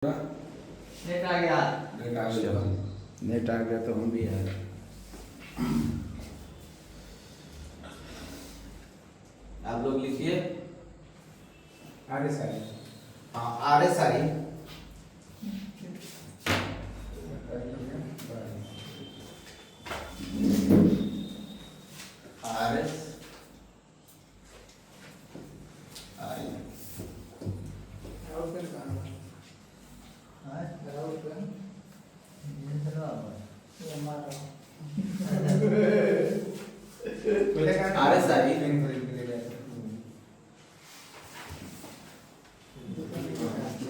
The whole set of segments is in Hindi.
नेट आ गया। नेट आ गया तो हम भी है। आप लोग लिखिए आगे सारी। हाँ R S I R S I R S I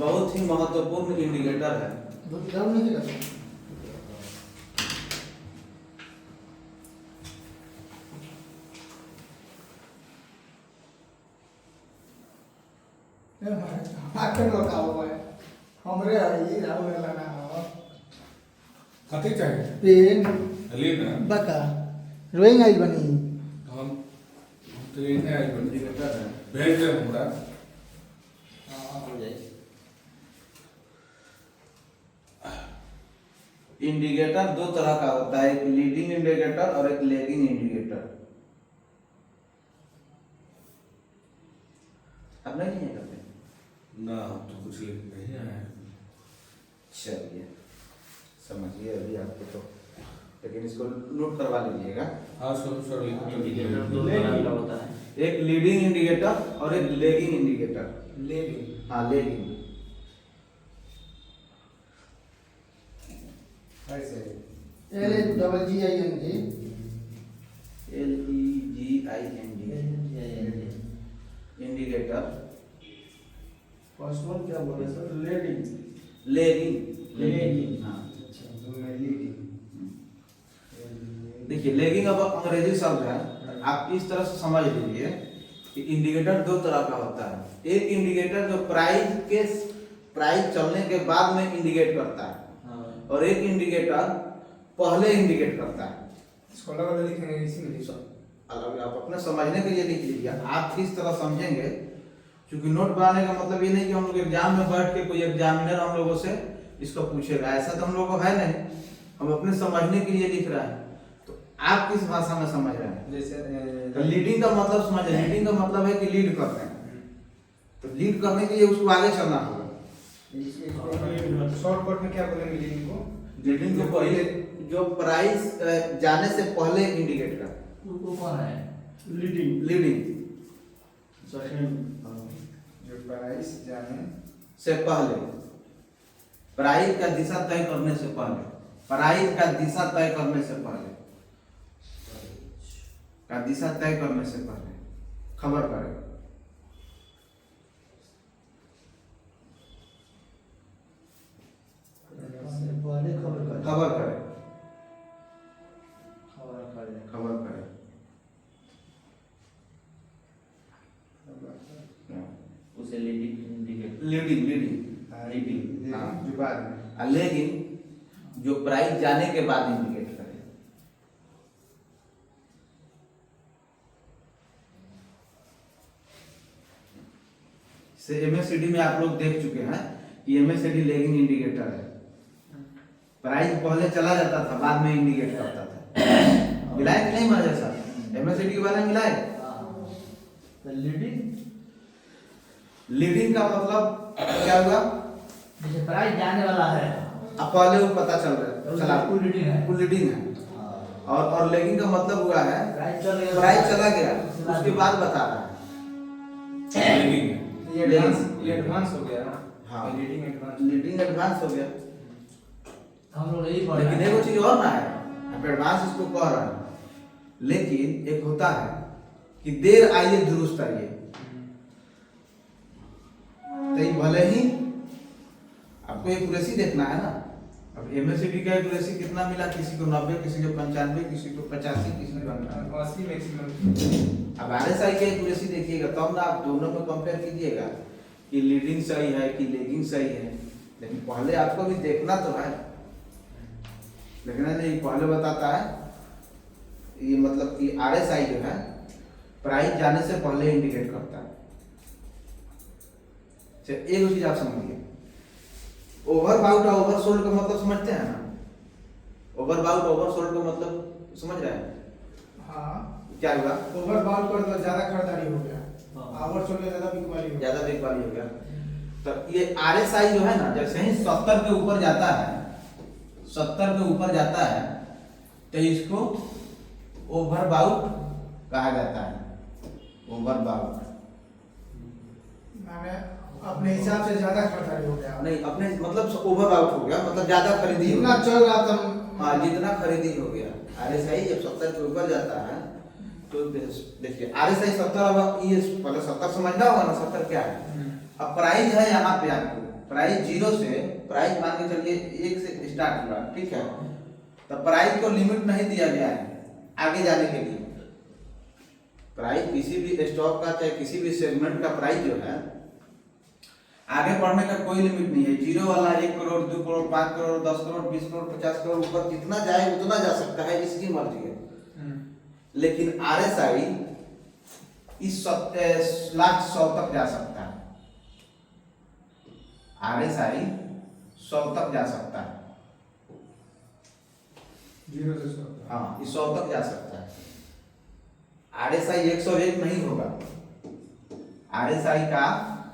बहुत ही महत्वपूर्ण इंडिकेटर है। हमरे आई राहुल लाना हो कथी चाहिए? पेन ली ना बका ड्राइंग आई बनी हम तो इन्हें आज इंडिकेटर है भेज दे हमरा। हो जाए इंडिकेटर दो तरह का होता है, एक लीडिंग इंडिकेटर और एक लैगिंग इंडिकेटर। अब नहीं है करते ना हम तो कुछ लिख नहीं आए। चलिए समझिए अभी आपको तो, लेकिन इसको नोट करवा लीजिएगा। हाँ सर इंडिकेटर दो तरह का होता है, एक लीडिंग इंडिकेटर और एक लैगिंग इंडिकेटर। लेकिन हाँ लैगिंग ऐसे L double G I N G LEGING indicator. First one क्या बोले सर लेडिंग लैगिंग हाँ अच्छा दो में लीडिंग देखिए लैगिंग अब अंग्रेजी शब्द है, आप इस तरह से समझ लीजिए कि इंडिकेटर दो तरह का होता है। एक इंडिकेटर जो प्राइस चलने के बाद में इंडिकेट करता है और एक इंडिकेटर पहले इंडिकेट करता है। इसको अलग अलग लिखेंगे इसी में लिखो। अलग आप अपने समझने के लिए लिख लीजिए। आप किस तरह समझेंगे, क्योंकि नोट बनाने का मतलब ये नहीं कि हम लोग एग्जाम में बैठ के कोई एग्जामिनर हम लोगों से इसको पूछेगा, ऐसा तो हम लोग को है नहीं। हम अपने समझने के लिए लिख रहे हैं। तो आप किस भाषा में समझ रहे हैं? जैसे लीडिंग का मतलब समझे, लीडिंग का मतलब है कि लीड करते हैं। तो लीड करने के लिए उसको आगे चलना होगा। शॉर्टकट में क्या बोलेंगे लीडिंग को? लीडिंग को पहले जो प्राइस जाने से पहले इंडिकेट कर, वो कौन है? लीडिंग जो प्राइस जाने से पहले, प्राइस का दिशा तय करने से पहले, प्राइस का दिशा तय करने से पहले, का दिशा तय करने से पहले खबर करे। पहले खबर कर खबर करे खबर कर खबर करे उसे लीडिंग इंडिकेटर लीडिंग लीडिंग हाँ। जो बाद में लेकिन जो प्राइस जाने के बाद इंडिकेट करे। से एमएससीडी में आप लोग देख चुके हैं कि एमएससीडी लैगिंग इंडिकेटर है। प्राइस पहले चला जाता था, बाद में इंडिकेट करता था। मिलाए कि नहीं माजा साहब? एमएससीडी के बारे में मिलाए। तो लीडिंग लीडिंग का मतलब क्या हुआ? जैसे प्राइस जाने वाला है अब पहले वो पता चल रहा चला कुल लीडिंग है कुल लीडिंग है। और लैगिंग का मतलब हुआ है प्राइस चल गया प्राइस चला गया उसके बाद बता रहा है। लेकिन ये एडवांस हो गया। हाँ। लीडिंग एडवांस लीडिंग एडवांस हो गया। हम लोग यही पढ़ लेकिन एक चीज और ना है, आप एडवांस इसको कह रहे हैं, लेकिन एक होता है कि देर आइए दुरुस्त आइए। तो ये भले ही आपको एक्यूरेसी देखना है ना। अब एमएससीडी का एक्यूरेसी कितना मिला, किसी को 90, किसी को 95, किसी को 85, किसी को 98। 80 मैक्सिमम। अब आरएसआई की एक्यूरेसी देखिएगा तब ना आप दोनों में कंपेयर कीजिएगा कि लीडिंग सही है कि लैगिंग सही है। लेकिन पहले आपको भी देखना तो है, लेकिन नहीं पहले बताता है ये मतलब कि आरएसआई जो है प्राइस जाने से पहले इंडिकेट करता है। एक चीज आप समझिए, ओवरबाउट और ओवरसोल्ड का मतलब समझते हैं ना? ओवरबाउट ओवरसोल्ड का मतलब समझ रहे हैं? हाँ, क्या हुआ? ओवरबाउट कर दो, ज्यादा खरीदारी हो गया, हाँ। ओवरसोल्ड में ज्यादा बिकवाली हो गया। ज्यादा बिग वाली हो गया। तो ये RSI जो है ना, जैसे ही 70 के ऊपर जाता है, 70 के ऊपर जाता है, तो इसको ओवरबाउट कहा जाता है। ओवरबाउट मैंने अपने हिसाब से ज्यादा खरीदारी हो गया। नहीं, अपने मतलब ओवरबाउट हो गया, मतलब ज्यादा खरीदी हो जितना गया। चल रहा था हाँ, जितना खरीदी हो गया। RSI जब 70 के ऊपर जाता है तो देखिए RSI 70, अब ये पहले 70 समझना होगा ना, 70 क्या है। अब प्राइस है यहाँ पे आपको, प्राइस 0 से, प्राइस मान के चलिए 1 से स्टार्ट हुआ, ठीक है। तो प्राइस को लिमिट नहीं दिया गया है आगे जाने के लिए। प्राइस किसी भी स्टॉक का चाहे किसी भी सेगमेंट का प्राइस जो है, आगे बढ़ने का कोई लिमिट नहीं है। 0 वाला 1 करोड़, 2 करोड़, 5 करोड़, 10 करोड़, 20 करोड़, 50 करोड़, ऊपर जितना जाए उतना जा सकता है, इसकी मर्जी है। लेकिन RSI इस 100 तक जा सकता है। RSI 100 तक जा सकता है। 0 से 100। हाँ, इस 100 तक जा सकता है। RSI 101 नहीं होगा। RSI का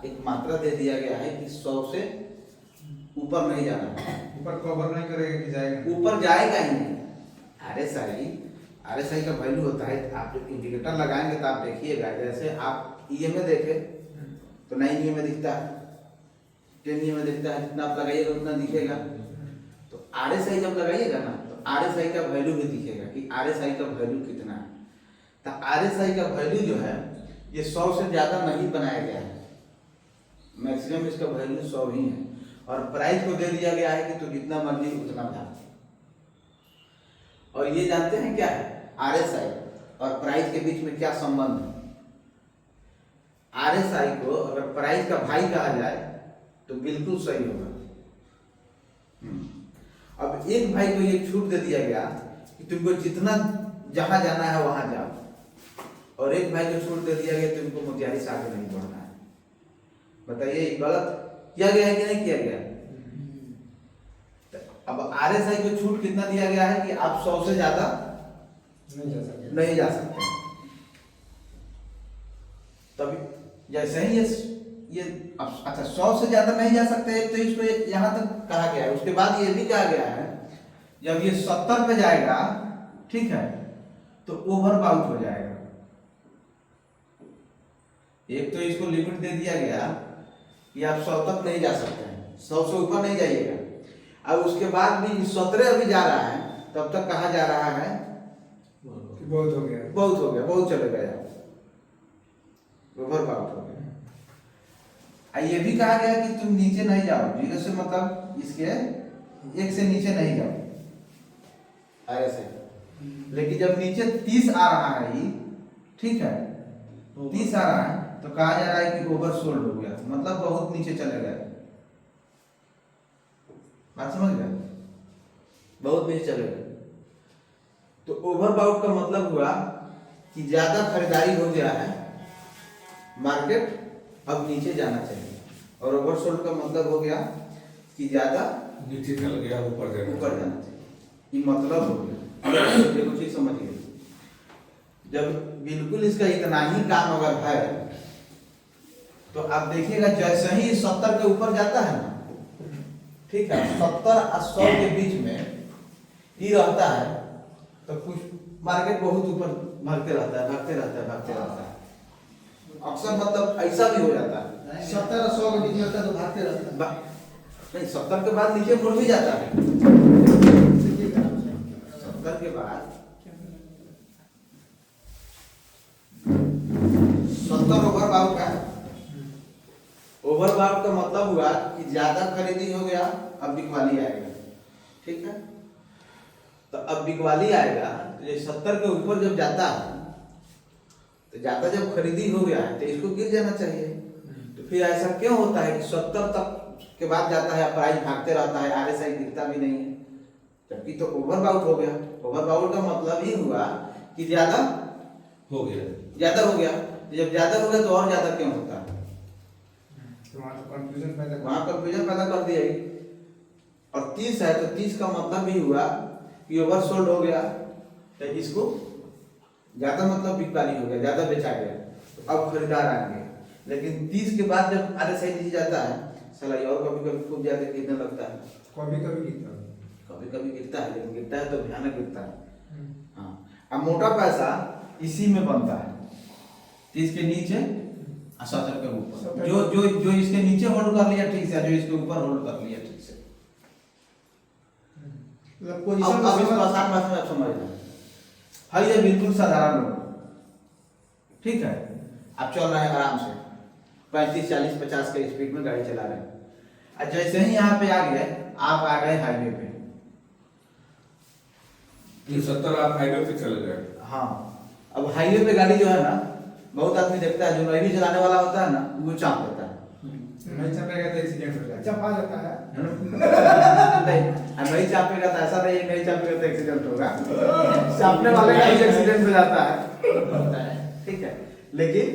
एक मात्रा दे दिया गया है कि 100 से ऊपर नहीं जाना है। ऊपर कवर नहीं करेगा कि जाएगा? ऊपर जाएगा ही नहीं। RSI का वैल्यू होता है, आप जब इंडिकेटर लगाएंगे तो आप देखिएगा, जैसे आप EMA देखे तो 9 EMA दिखता है, 10 EMA दिखता है, जितना आप लगाइएगा उतना दिखेगा। तो RSI जब लगाइएगा ना, तो RSI का वैल्यू भी दिखेगा कि RSI का वैल्यू कितना है। तो RSI का वैल्यू जो है ये 100 से ज्यादा नहीं बनाया गया है, मैक्सिमम इसका वैल्यू 100 ही है। और प्राइस को दे दिया गया है कि तो जितना मर्जी उतना भाग। और ये जानते हैं क्या है RSI और प्राइस के बीच में क्या संबंध है? RSI को अगर प्राइस का भाई कहा जाए तो बिल्कुल सही होगा। अब एक भाई को ये छूट दे दिया गया कि तुमको जितना जहां जाना है वहां जाओ, और एक भाई को छूट दे दिया गया तुमको मोतिहारी से आगे नहीं बढ़ना है। बताइए गलत किया गया है कि नहीं किया गया? अब RSI को छूट कितना दिया गया है कि आप 100 से ज्यादा नहीं जा सकते। तभी जैसे ही ये अच्छा 100 से ज्यादा नहीं जा सकते, तो इसको यहाँ तक कहा गया है। उसके बाद ये भी कहा गया है जब ये 70 पे जाएगा, ठीक है, तो ओवरबाउट हो जाएगा। एक तो इसको लिमिट दे दिया गया कि आप 100 तक नहीं जा सकते हैं, 100 से ऊपर नहीं जाइएगा। अब उसके बाद भी 17 अभी जा रहा है, तब तक कहा जा रहा है बहुत हो गया, बहुत हो गया, बहुत चले गया, ओवरबाउट हो गया। ये भी कहा गया कि तुम नीचे नहीं जाओ, 0 से मतलब इसके 1 से नीचे नहीं जाओ ऐसे। लेकिन जब नीचे 30 आ रहा है ये, ठीक है, 30 आ रहा है, तो कहा जा रहा है कि ओवरसोल्ड हो गया, मतलब बहुत नीचे चले गए। बात समझ गए? बहुत नीचे चले गए। तो ओवरबाउट का मतलब हुआ कि ज्यादा खरीदारी हो गया है, मार्केट अब नीचे जाना चाहिए। और ओवरसोल्ड का मतलब हो गया कि ज्यादा नीचे चल गया, ऊपर जाना चाहिए। ये मतलब हो गया। देखो चीज समझिए, जब बिल्कुल इसका इतना ही काम अगर है, तो आप देखिएगा जैसे ही 70 के ऊपर जाता है ना, ठीक है, 70 और 100 के बीच में ही रहता है, तो कुछ मार्केट बहुत ऊपर भागते रहता है, भागते रहता है, भागते रहता है। अक्सर मतलब ऐसा भी हो जाता है 70 और 100 के बीच में तो भागते रहता है। नहीं, 70 के बाद नीचे मुड़ भी जाता है। 70 के बाद 70 ओवरबाउट है। ओवरबाउट का मतलब हुआ कि ज्यादा खरीदी हो गया, अब बिकवाली आएगा, ठीक है। तो अब बिकवाली आएगा, तो ये 70 के ऊपर जब जाता है, तो ज्यादा जब खरीदी हो गया है तो इसको गिर जाना चाहिए। तो फिर ऐसा क्यों होता है कि 70 तक के बाद जाता है, प्राइस भागते रहता है, RSI दिखता भी नहीं है, जबकि तो ओवरबाउट हो गया। ओवरबाउट का मतलब ही हुआ कि ज्यादा हो गया। जब ज्यादा हो गया तो और ज्यादा क्यों होता है? तो वहाँ तो कंफ्यूजन पैदा वहां कंफ्यूजन पैदा कर दिया। और 30 है तो 30 का मतलब भी हुआ कि ओवरसोल्ड हो गया, तो इसको ज्यादा मतलब बिकवाली हो गया, ज्यादा बेचा गया, तो अब खरीदार आएंगे। लेकिन 30 के बाद जब RSI नीचे जाता है साला ये और कभी कभी खूब ज्यादा गिरने लगता है, कभी कभी गिरता है। कभी कभी गिरता है, लेकिन गिरता है तो भयानक गिरता है। हाँ, अब मोटा पैसा इसी में बनता है, 30 के नीचे 70 के ऊपर। जो जो जो इसके नीचे होल्ड कर लिया ठीक से, जो इसके ऊपर होल्ड कर लिया ठीक से। अब इसको आसान भाषा में आप समझना है, ये बिल्कुल साधारण लोग, ठीक है, आप चल रहे हैं आराम से 35 40 50 के स्पीड में गाड़ी चला रहे हैं, और जैसे ही यहाँ पे आ गए, आप आ गए हाईवे पे। 70 आप हाईवे पे चले गए। हाँ, अब हाईवे पे गाड़ी जो है ना, बहुत आदमी देखता है जो नहीं भी चलाने वाला होता है ना, वो चाप देता है। नहीं चापेगा तो एक्सीडेंट हो जाएगा। चपा जाता है। नहीं चापेगा तो ऐसा नहीं, नहीं चापेगा तो एक्सीडेंट होगा, चापने वाले का भी एक्सीडेंट हो जाता है, ठीक है। लेकिन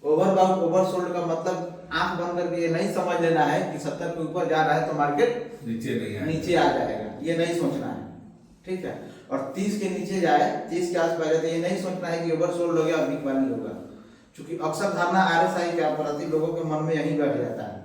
ओवरसोल्ड का मतलब आंख बंद करके ये नहीं समझ लेना है कि 70 के ऊपर जा रहा है तो मार्केट नीचे नहीं आएगा, नीचे आ जाएगा, ये नहीं सोचना है, ठीक है। और 30 के नीचे जाए, 30 के आसपास जाए तो ये नहीं सोचना है कि ओवरसोल्ड हो गया और बिकवाली होगा, क्योंकि अक्सर धारणा RSI के प्रति लोगों के मन में यही बैठ जाता है।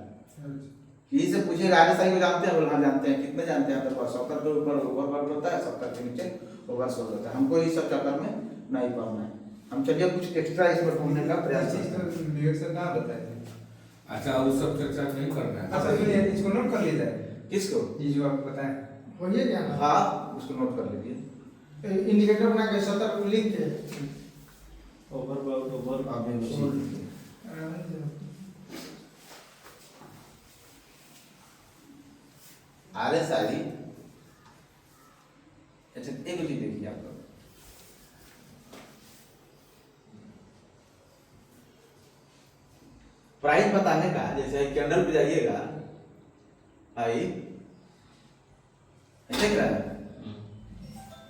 यही से पूछेगा RSI को जानते हैं, बोल हाँ जानते हैं, कितने जानते हैं, तो 70 के ऊपर ओवरसोल्ड होता है, 70 के नीचे ओवरसोल्ड होता है। हमको इस सब चक्कर में नहीं पड़ना है, हम चलिए कुछ एक्स्ट्रा इसमें ढूंढने का प्रयास करते हैं। विवेक सर कहाँ बताए थे? अच्छा, वो सब चर्चा नहीं करना है। अच्छा, सुनिए, इसको नोट कर लीजिए। किसको? जी जो आप बताएं। वही क्या ना? हाँ, उसको नोट कर लीजिए। इंडिकेटर बना के 70 को लिख के ओवर अभी उसी RSI, अच्छा एक चीज देखिए आप लोग, प्राइस बताने का, जैसे कैंडल पे जाइएगा, आई देख रहा है,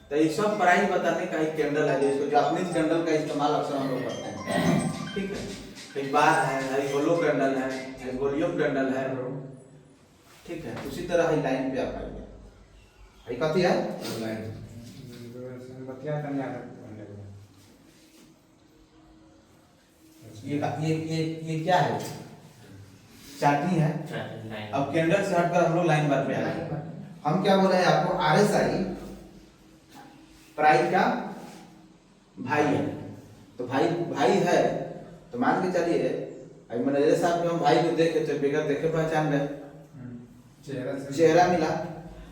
तो ये सब प्राइस बताने का एक कैंडल है, जिसको जापानीज कैंडल का इस्तेमाल अक्सर हम लोग करते हैं, ठीक है। कई बार है होलो कैंडल है, गोलियम कैंडल है, ठीक है। उसी तरह ही लाइन पे आप आइए, आई कथी है लाइन बतिया करने आ ये क्या है, चार्टिंग है। अब कैंडल से हटकर हम लोग लाइन बार पे आ गए। हम क्या बोल रहे हैं आपको, RSI प्राइस का भाई है, तो भाई है तो मान के चलिए, अभी मैनेजर साहब के हम भाई को देखे तो बगैर देखे पहचान गए, चेहरा मिला,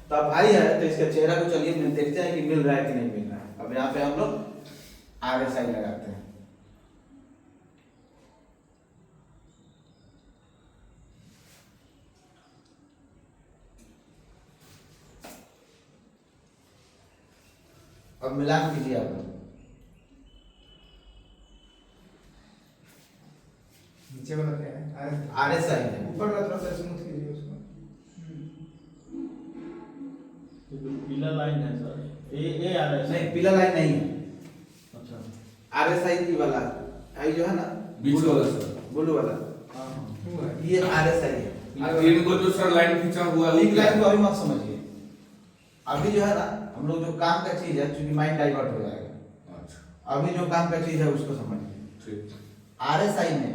तो अब भाई है तो इसका चेहरा को चलिए देखते हैं कि मिल रहा है कि नहीं मिल रहा है। अब यहाँ पे हम लोग RSI लगाते हैं, अब मिलान कीजिए आप लोग, नीचे वाला क्या है? RSI है, ऊपर का थोड़ा सा स्मूथ कीजिए उसको। पीला लाइन है सर, ये आ रहा है नहीं पीला लाइन नहीं है, अच्छा RSI की वाला आई जो है ना, बीच वाला सर, ब्लू वाला, हुआ है। ये RSI है। अब इनको जो सर लाइन खींचा हुआ है, लीक लाइन को अभी मत समझिए, अभी जो है ना हम लोग जो काम का चीज है, क्योंकि माइंड डाइवर्ट हो जाएगा, अच्छा अभी जो काम का चीज है उसको समझिए। ठीक, RSI में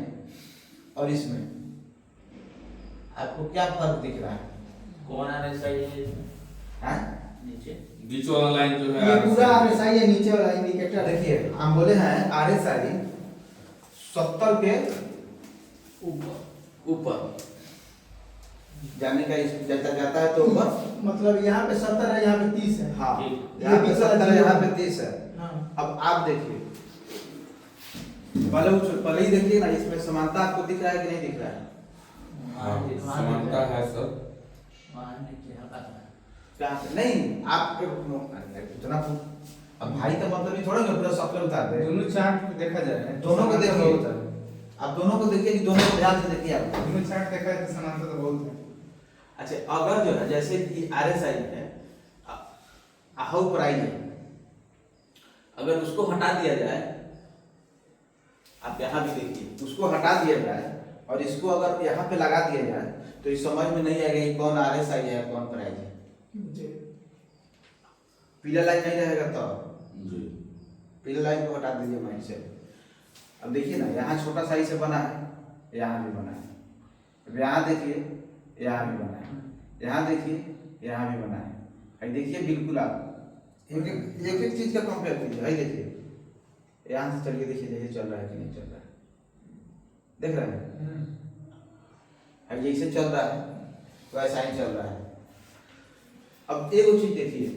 और इसमें आपको क्या फर्क दिख रहा है? कौन RSI है हाँ? नीचे? बीच वाला लाइन जो है ये पूरा RSI है, नीचे वाला इंडिकेटर है। देखिए हम बोले हैं RSI 70 के ऊपर जाने का जाता है तो ऊपर, मतलब यहाँ पे 70 है, यहाँ पे 30 है। हाँ ठीक। यहाँ पे 70 है, यहाँ पे 30 है। हाँ। अब आप देखिए, पहले ही देखिए ना, इसमें समानता आपको दिख रहा है कि नहीं दिख रहा है? हाँ, समानता है सर। वहाँ नीचे हटा है। क्या नहीं आप इतना अब भाई का मतलब ये थोड़ा कि पूरा शक्ल उतार दे, दोनों चार्ट को देखा जाए, दोनों को समानता देखिए, बहुत है। आप दोनों को देखिए कि दोनों को ध्यान से देखिए आप। दोनों चार्ट देखा है तो समानता तो बहुत है। अच्छा अगर जो है जैसे कि RSI है, हाउ प्राइस है, अगर उसको हटा दिया जाए, आप यहाँ भी देखिए, उसको हटा दिया जाए और इसको अगर यहाँ पे लगा दिया जाए तो ये समझ में नहीं आएगा कि कौन RSI है कौन प्राइस है। पीला लाइन नहीं रहेगा तो जी पीला लाइन को हटा दीजिए माइंड से। अब देखिए ना, यहाँ छोटा साइज से बना है, यहाँ भी बना है। अब यहाँ देखिए, यहाँ भी बना है, यहाँ देखिए, यहाँ भी बना है। अब देखिए बिल्कुल आप एक एक चीज का कंपेयर कीजिए। भाई देखिए, यहाँ से चलिए, देखिए जैसे चल रहा है कि नहीं चल रहा है, देख रहे हैं? अब जैसे चल रहा है वैसा ही चल रहा है। अब एक चीज देखिए,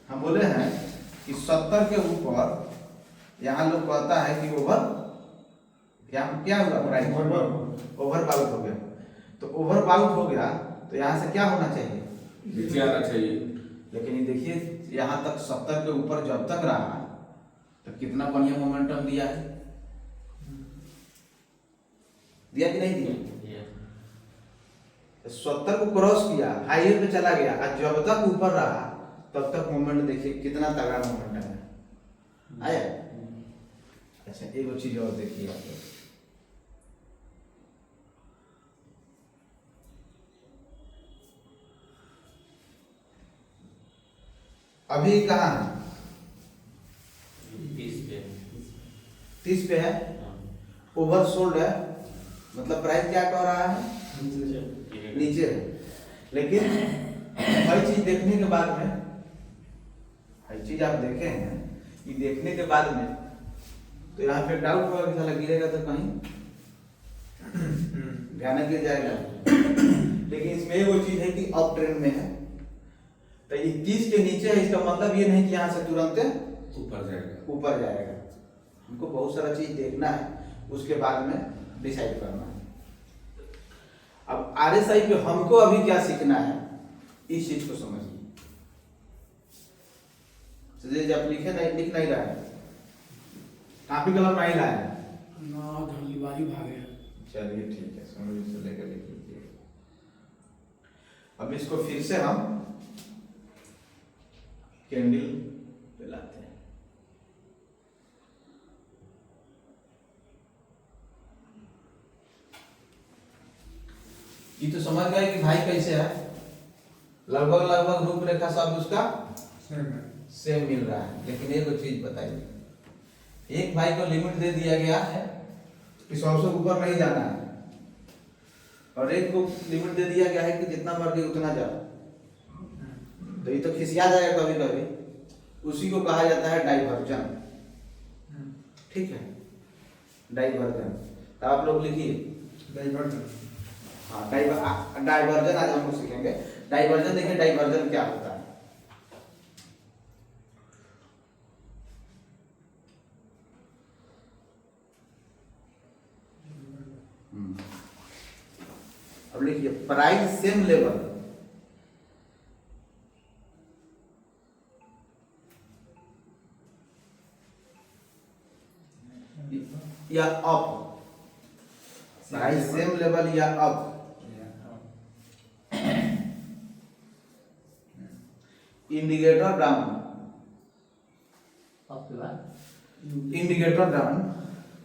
हम बोले हैं कि 70 के ऊपर यहाँ लोग कहता है कि ओवर क्या हुआ, प्राइस ओवर बाउट हो गया। तो ओवर बाउट हो गया तो यहाँ से क्या होना चाहिए, नीचे आना चाहिए। लेकिन ये देखिए यहाँ तक 70 के ऊपर जब तक रहा तो कितना बढ़िया मोमेंटम दिया है, दिया कि नहीं दिया? 70 को क्रॉस किया, हाईवे पे चला गया, और जब तक ऊपर रहा तब तक मोमेंट देखिए कितना तगड़ा मोमेंट है, आया। अच्छा एक चीज और देखिए आप लोग, अभी कहाँ है? 30 पे है, ओवर सोल्ड है, मतलब प्राइस क्या कह रहा है, नीचे है। लेकिन हर चीज देखने के बाद में, हर चीज आप देखे हैं कि देखने के बाद में तो यहाँ पे डाउट होगा कि साला गिरेगा तो कहीं ध्यान गिर जाएगा। लेकिन इसमें वो चीज है कि अप ट्रेंड में है, तो ये 30 के नीचे है, इसका मतलब ये नहीं कि यहाँ से तुरंत ऊपर जाएगा। हमको बहुत सारा चीज देखना है, उसके बाद में डिसाइड करना है। अब RSI पे हमको अभी क्या सीखना है, इस चीज को समझिए। आप लिख नहीं रहा है, कॉपी कलम नहीं लाया है, चलिए ठीक है, समझ से लेकर लिख लीजिए। अब इसको फिर से हम कैंडल पे लाते हैं। ये तो समझ गए कि भाई कैसे है, लगभग रूपरेखा सब उसका सेम मिल रहा है। लेकिन एक चीज बताइए, एक भाई को लिमिट दे दिया गया है कि 100 से ऊपर नहीं जाना है, और एक को लिमिट दे दिया गया है कि जितना मर्जी उतना जाओ, तो ये तो खिसिया जाएगा कभी कभी। उसी को कहा जाता है डाइवर्जन, ठीक है, डाइवर्जन। तो आप लोग लिखिए डाइवर्जन। हाँ, डाइवर्जन आज हम लोग सीखेंगे। डाइवर्जन देखिए, डाइवर्जन क्या होता है। अब लिखिए, प्राइस सेम लेवल या अप, प्राइस सेम लेवल या up, indicator down, indicator down,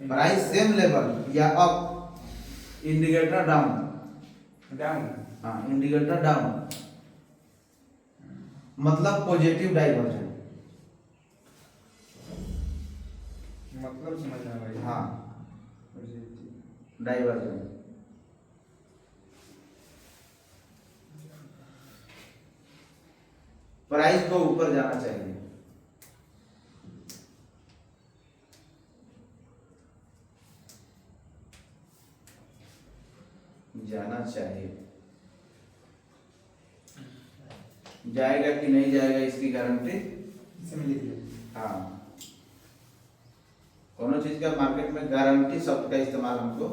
price same level या अप, इंडिकेटर डाउन, हाँ इंडिकेटर डाउन, मतलब पॉजिटिव डाइवर्जन, मतलब समझ में आ रहा है। हाँ डाइवर्जन। प्राइस को ऊपर जाना चाहिए, जाना चाहिए। जाएगा कि नहीं जाएगा इसकी गारंटी हाँ, कोनो चीज का मार्केट में गारंटी शब्द का इस्तेमाल हमको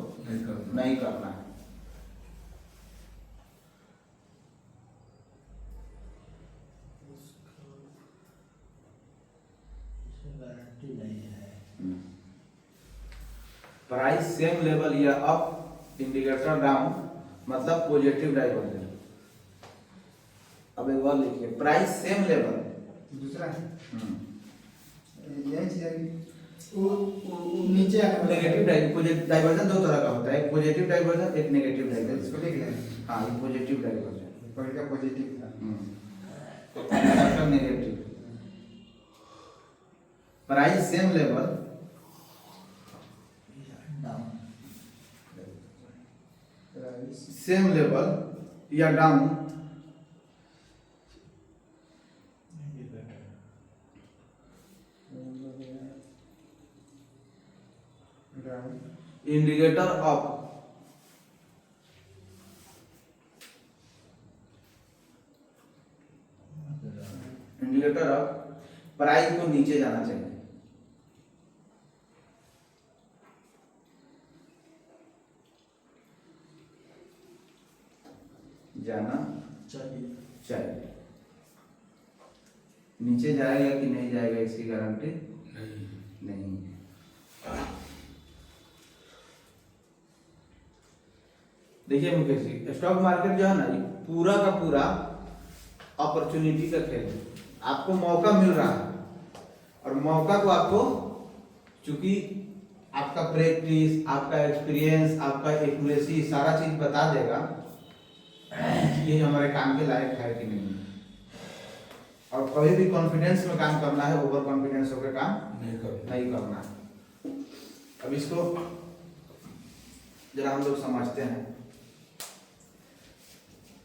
नहीं करना है। प्राइस सेम लेवल या अप, इंडिकेटर डाउन, मतलब पॉजिटिव डाइवर्जन। अब एक बार लिखिए, प्राइस सेम लेवल, दूसरा है यही चीज है कि नीचे आने वाला नेगेटिव डाइवर्जन दो तरह का होता है, एक पॉजिटिव डाइवर्जन, एक नेगेटिव इसको डाइवर्जन। लिख लें। हाँ, ये पॉजिटिव डाइवर्जन। पहले का पॉजिटिव था। तो negative. Price same level same level या down down indicator up indicator up price को नीचे जाना चाहिए। जाना चाहिए। नीचे जाएगा कि नहीं जाएगा इसकी गारंटी नहीं है। देखिए मुकेश जी, स्टॉक मार्केट जो है ना, ये पूरा का पूरा अपॉर्चुनिटी का खेल है। आपको मौका मिल रहा है और मौका को आपको, चूंकि आपका प्रैक्टिस, आपका एक्सपीरियंस, आपका एक्यूरेसी सारा चीज बता देगा कि ये हमारे काम के लायक है कि नहीं। और कभी भी कॉन्फिडेंस में काम करना है, ओवर कॉन्फिडेंस होकर काम नहीं करना। नहीं करना है। अब इसको जरा हम लोग समझते हैं।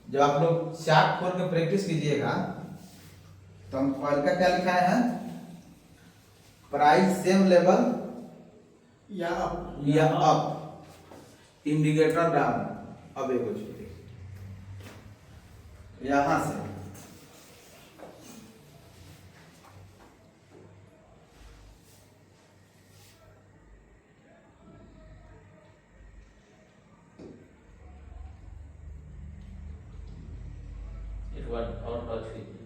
जब आप लोग चार्ट खोल के प्रैक्टिस कीजिएगा तो हम कॉइल का क्या लिखा है, प्राइस सेम लेवल या अप, इंडिकेटर डाउन। अब एक कुछ यहां से और टच कीजिए।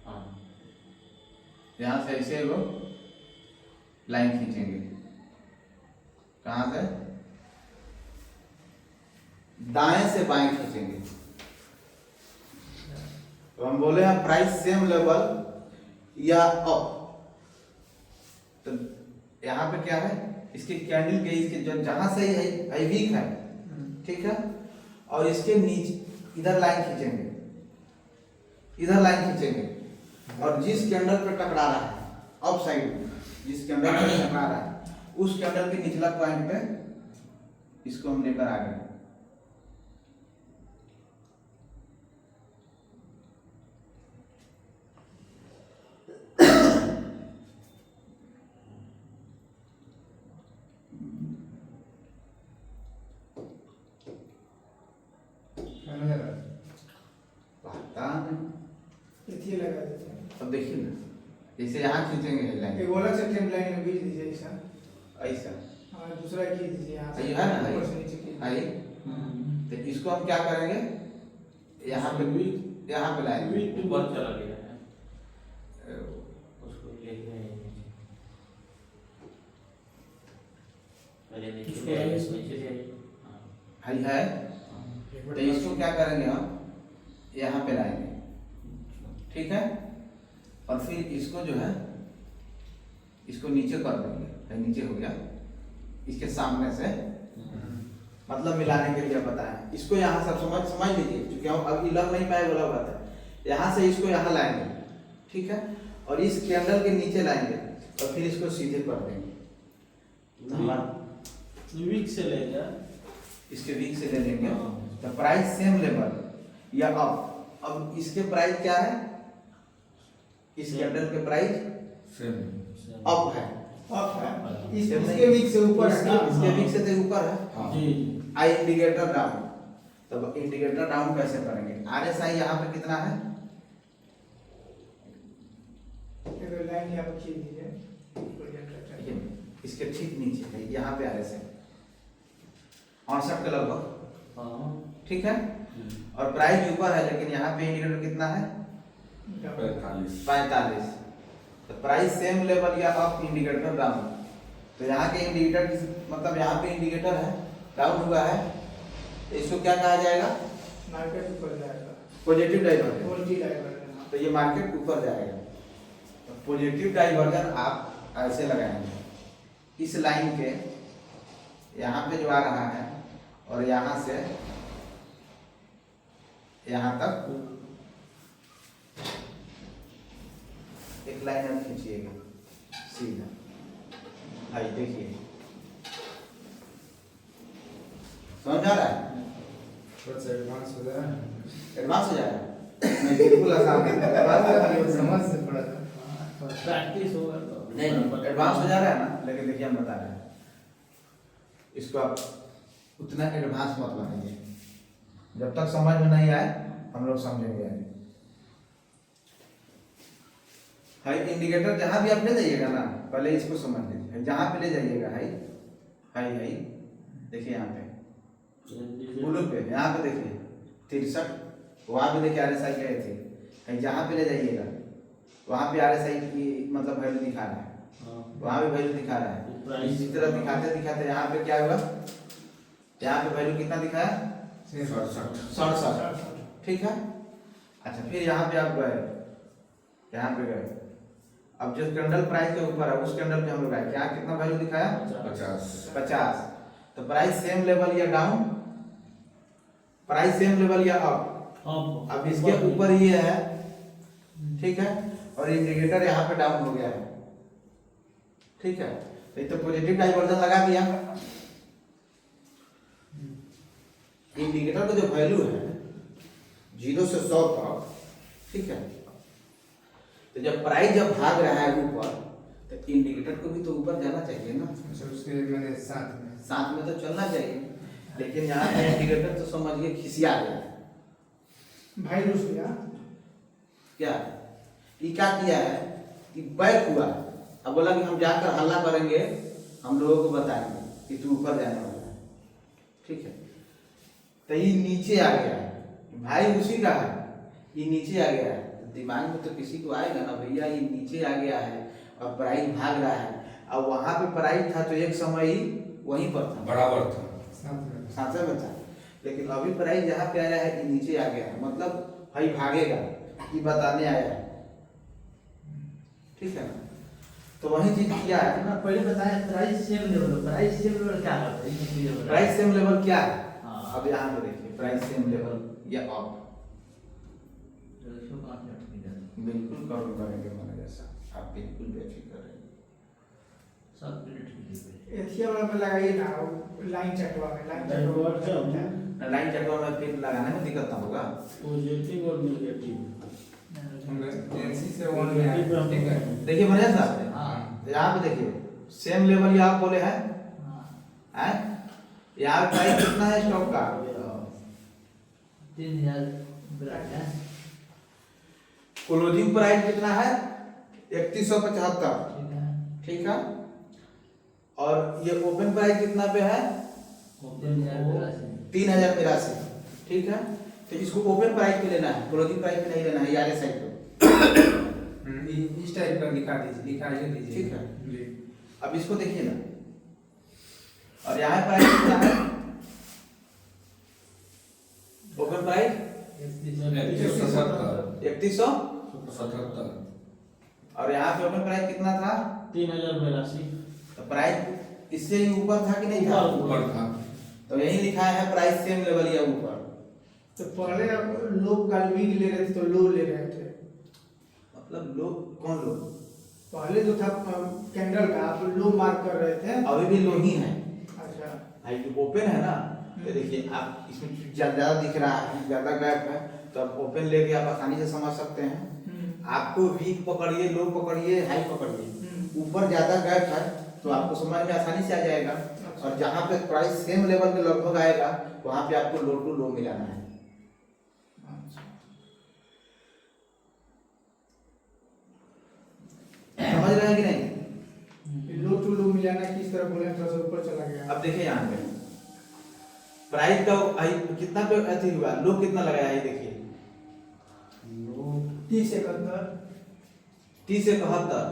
हाँ, यहां से ऐसे वो लाइन खींचेंगे। कहां से? दाएं से बाएं खींचेंगे। तो हम बोले हैं प्राइस सेम लेवल या अप। तो यहाँ पे क्या है, इसके कैंडल के इसके जो जहां से है वीक है, ठीक है, और इसके नीचे इधर लाइन खींचेंगे, इधर लाइन खींचेंगे और जिस कैंडल पे टकरा रहा है अप साइड, जिस कैंडल पे टकरा रहा है उस कैंडल के निचला पॉइंट पे इसको हम लेकर आ गए। पता नहीं। इथे लगा देते हैं। अब देखिए ना, जैसे यहाँ खींचेंगे हेडलाइन एक अलग से टेम्प लाइन में भेज दीजिए ऐसा। ऐसा, हाँ, दूसरा खींच दीजिए यहाँ से। ये है ना, ऊपर से नीचे खींच। आई। तो इसको हम क्या करेंगे, यहाँ पे लाएंगे। ऊपर चला गया है, उसको लेके आए नीचे। पहले नीचे ले आइए, नीचे ले आइए। हाँ, है। तो इसको क्या करेंगे हम, यहाँ पे लाएंगे, ठीक है, और फिर इसको जो है इसको नीचे कर देंगे। है, नीचे हो गया, इसके सामने से मतलब मिलाने के लिए बताया। इसको यहाँ से समझ लीजिए, क्योंकि हम अभी लग नहीं पाए बोला बात है। यहाँ से इसको यहाँ लाएंगे, ठीक है, और इस कैंडल के नीचे लाएंगे और फिर इसको सीधे कर देंगे। हमारा वीक से लेगा, इसके वीक से ले लेंगे। तो प्राइस सेम लेवल या अब इसके प्राइस क्या है, इस कैंडल के प्राइस सेम अप है। अप है। सेम इसके नहीं। वीक से ऊपर है ना? इसके वीक से तो ऊपर है। हाँ। जी आई इंडिकेटर डाउन। तब इंडिकेटर डाउन कैसे करेंगे, आरएसआई यहाँ पे कितना है, एक लाइन यहाँ पर खींच दीजिए। देखिए, इसके ठीक नीचे है, यहाँ पे आरएसआई 68 के लगभग, हाँ, ठीक है, और प्राइस ऊपर है, लेकिन यहाँ पे इंडिकेटर कितना है, 45। तो प्राइस सेम लेवल या अप, इंडिकेटर डाउन। तो यहाँ के इंडिकेटर मतलब यहाँ पे इंडिकेटर है, डाउन हुआ है, तो इसको क्या कहा जाएगा, मार्केट ऊपर जाएगा। Positive diversion. Positive diversion. तो ये मार्केट ऊपर जाएगा। तो पॉजिटिव डाइवर्जन आप ऐसे लगाएंगे, इस लाइन के यहाँ पे जो आ रहा है और यहाँ से यहाँ तक एक लाइन आप खींचिएगा सीधा। भाई देखिए समझ आ रहा है? थोड़ा सा एडवांस हो जाए। एडवांस हो जाएगा? नहीं बिल्कुल आसान है। समझ से पड़ा था। प्रैक्टिस होगा तो नहीं एडवांस हो जा रहा है ना, लेकिन देखिए हम बता रहे हैं इसको आप उतना एडवांस मत बनाइए, जब तक समझ में नहीं आए हम लोग समझेंगे। हाई इंडिकेटर जहां भी आप ले जाइएगा ना, पहले इसको समझ लीजिए। जहां पे ले जाइएगा हाई हाई हाई, देखिए यहाँ पे ब्लू पे, यहाँ पे देखिए 63, वहां पे देखिए RSI गए थे। जहां पे ले जाइएगा वहां पे RSI की मतलब वैल्यू दिखा रहा है, वहां भी वैल्यू दिखा रहा है। इसी तरह दिखाते दिखाते यहाँ पे क्या हुआ, यहाँ पे वैल्यू कितना दिखाया? 67। ठीक है। अच्छा फिर यहाँ पे आप गए, यहाँ पे गए, अब जो कैंडल प्राइस के ऊपर है उस कैंडल पे हम लोग आए, क्या कितना वैल्यू दिखाया? 50। तो प्राइस सेम लेवल या डाउन, प्राइस सेम लेवल या अप। अब इसके ऊपर ये है, ठीक है, और इंडिकेटर यहाँ पे डाउन हो गया है, ठीक है। तो पॉजिटिव डाइवर्जन लगा दिया। इंडिकेटर का जो वैल्यू है 0 से 100 तक, ठीक है, तो जब प्राइस जब भाग रहा है ऊपर तो इंडिकेटर को भी तो ऊपर जाना चाहिए ना, उसके मैंने साथ में तो चलना चाहिए। लेकिन यहाँ पे इंडिकेटर तो समझिए खिसिया गया भाई रुस गया। क्या ये क्या किया है कि बैक हुआ, अब बोला कि हम जाकर हल्ला करेंगे, हम लोगों को बताएंगे कि तू ऊपर जाने वाला है, ठीक है। तो ये नीचे आ गया है, भाई उसी का है, ये नीचे आ गया है। दिमाग में तो किसी को आएगा ना भैया ये नीचे आ गया है और प्राइस भाग रहा है। अब वहां पे प्राइस था तो एक समय ही वहीं पर था, बराबर था, साथ में था, लेकिन अभी प्राइस जहाँ पे आया है ये नीचे आ गया है, मतलब भाई भागेगा, ये बताने आया है, ठीक है ना। तो वही चीज किया है ना, पहले बताया price same level, price same level क्या होता है? प्राइस सेम लेवल क्या है? हाँ। अब यहाँ पे देखिए प्राइस सेम लेवल या अप, बिल्कुल कवर करेंगे मैंने जैसा, आप बिल्कुल बेफिक्र रहिए। सब प्लेट एशिया वाला में लगाइए ना, लाइन चटवा में, लाइन चटवा में। लाइन चटवा में फिर लगाने में दिक्कत ना होगा। पॉजिटिव और नेगेटिव एनसी से वन में है, ठीक है। देखिए मनीष साहब, हाँ। यहाँ पे देखिए सेम लेवल या आप बोले हैं, हैं? यहाँ पे प्राइस कितना है स्टॉक का? 3000 क्लोजिंग प्राइस कितना है? 3175, ठीक है। और ये ओपन प्राइस कितना पे है? 3082, ठीक है। तो इसको ओपन प्राइस पे लेना है, क्लोजिंग प्राइस पे नहीं लेना है, RSI पे। इस टाइप का दिखा दीजिए, ठीक है। जी। अब इसको देखिए ना, और यहाँ प्राइस कितना है? ओपन प्राइस 3177, और यहाँ पे ओपन प्राइस कितना था? 3082। तो प्राइस इससे ही ऊपर था कि नहीं था? ऊपर था। तो यही लिखा है प्राइस सेम लेवल या ऊपर। तो पहले आप लोग गालवीग ले रहे थे तो लो ले रहे थे, मतलब लो कौन लो? पहले जो था कैंडल का आप लो मार्क कर रहे थे। अभी भी लो ही है अच्छा भाई, जो ओपन है ना, तो देखिए आप इसमें ज्यादा दिख रहा है, ज्यादा गैप है, तो आप ओपन लेके आप आसानी से समझ सकते हैं। आपको वीक पकड़िए, लो पकड़िए, हाई पकड़िए, ऊपर ज्यादा गैप है तो आपको समझ में आसानी से आ जाएगा। और जहाँ पे प्राइस सेम लेवल के लगभग आएगा वहां पे आपको लो टू लो मिलाना है। समझ रहे हैं कि नहीं? लो टू लो मिलाना किस तरह बोले, थोड़ा सा ऊपर चला गया। अब देखिए यहाँ पे प्राइस का कितना पे अथी हुआ, लो कितना लगाया है देखिए, 3071, 3071,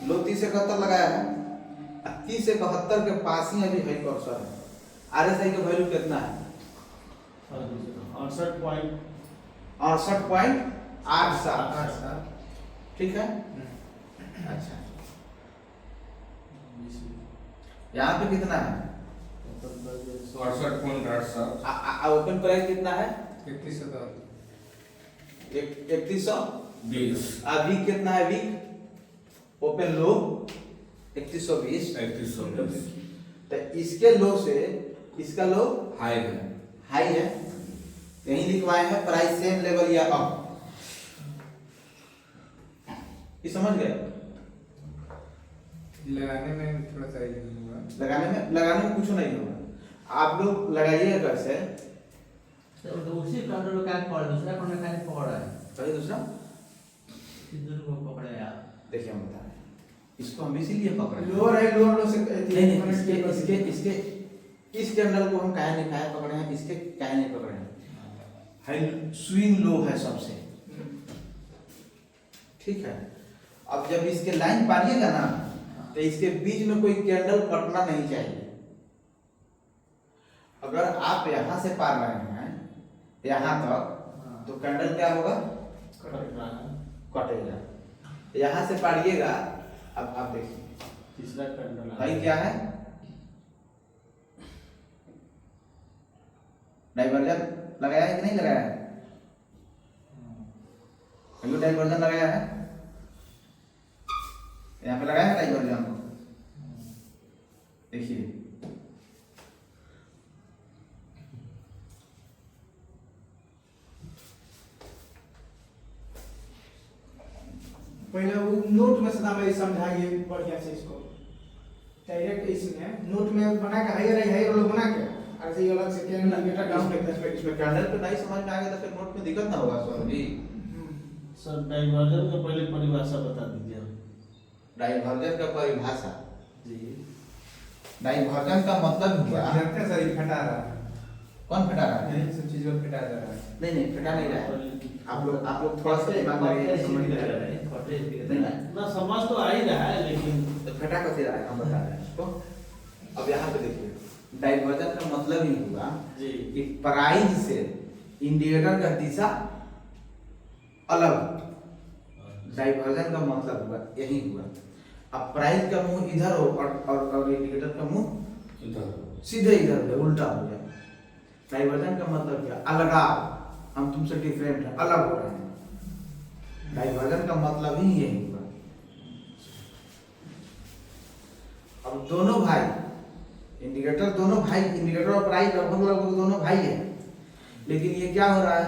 लो 3071 लगाया है। 3071 के पास ही अभी हाई कर्सर है। RSI का वैल्यू कितना है? 68.87, ठीक है। अच्छा यहाँ पे कितना है? 68.87 ओपन प्राइस कितना है? 3100 3100। 20 वीक कितना है? वीक ओपन लो 3120। 3120 तो इसके लो से इसका लो हाई है। हाई है, यही लिखवाए हैं प्राइस सेम लेवल या अप। ये समझ गए? लगाने में थोड़ा सा ये होगा। लगाने में कुछ नहीं होगा, आप लोग लगाइएगा कैसे? तो उसी काउंटर में क्या पकड़, दूसरा काउंटर क्या पकड़ रहा है? कहीं दूसरा किधर को पकड़े आप? देखिए हम बता रहे हैं, इसको हम इसीलिए पकड़े हैं। लोअर है, लोअर लो से नहीं, इसके इस कैंडल को हम काहे नहीं काहे पकड़े हैं, इसके काहे नहीं पकड़े हैं? हाई स्विंग लो है सबसे, ठीक है। अब जब इसके लाइन पारिएगा ना, तो इसके बीच में कोई कैंडल कटना नहीं चाहिए। अगर आप यहाँ से पार रहे हैं यहाँ तक, तो कैंडल क्या होगा? कटेगा। यहाँ से पारिएगा, अब आप देखिए तीसरा कैंडल भाई क्या है? डाइवर्जन लगाया है कि नहीं लगाया है? डाइवर्जन लगाया है, यहाँ पे लगाया है डाइवर्जन को, देखिए पहले वो नोट में सदा में समझाइए बढ़िया से इसको। डायरेक्ट इसमें नोट में बना के हायर लोग बना के ऐसे ही अलग से कैंडल इंडिकेटर डाउन करते हैं। इसमें कैंडल पे नहीं समझ में आएगा तो फिर नोट में दिक्कत ना होगा सर जी। सर डाइवर्जन का पहले परिभाषा बता दीजिए। डाइवर्जन का परिभाषा, जी डाइवर्जन का मतलब हुआ, जानते हैं सर, ये फटा रहा है, कौन फटा रहा है? यही सब चीज में फटा जा रहा है। नहीं फटा नहीं रहा है। आप लोग थोड़ा सा दिमाग लगाइए, समझ में आएगा। ना समझ तो आ ही रहा है, लेकिन तो फटा कैसे रहा है हम बता रहे हैं इसको। अब यहाँ पे देखिए, डाइवर्जन का मतलब ही हुआ जी कि प्राइस से इंडिकेटर का दिशा अलग। डाइवर्जन का मतलब हुआ यही हुआ। अब प्राइस का मुंह इधर हो और इंडिकेटर का मुंह इधर सीधे इधर हो, उल्टा हो गया। डाइवर्जन का मतलब क्या? अलगाव, हम तुमसे डिफरेंट है, अलग हो रहे हैं। डाइवर्जन का मतलब ही यही हुआ। अब दोनों भाई इंडिकेटर, दोनों भाई इंडिकेटर और प्राइस लगभग दोनों भाई है, लेकिन ये क्या हो रहा है?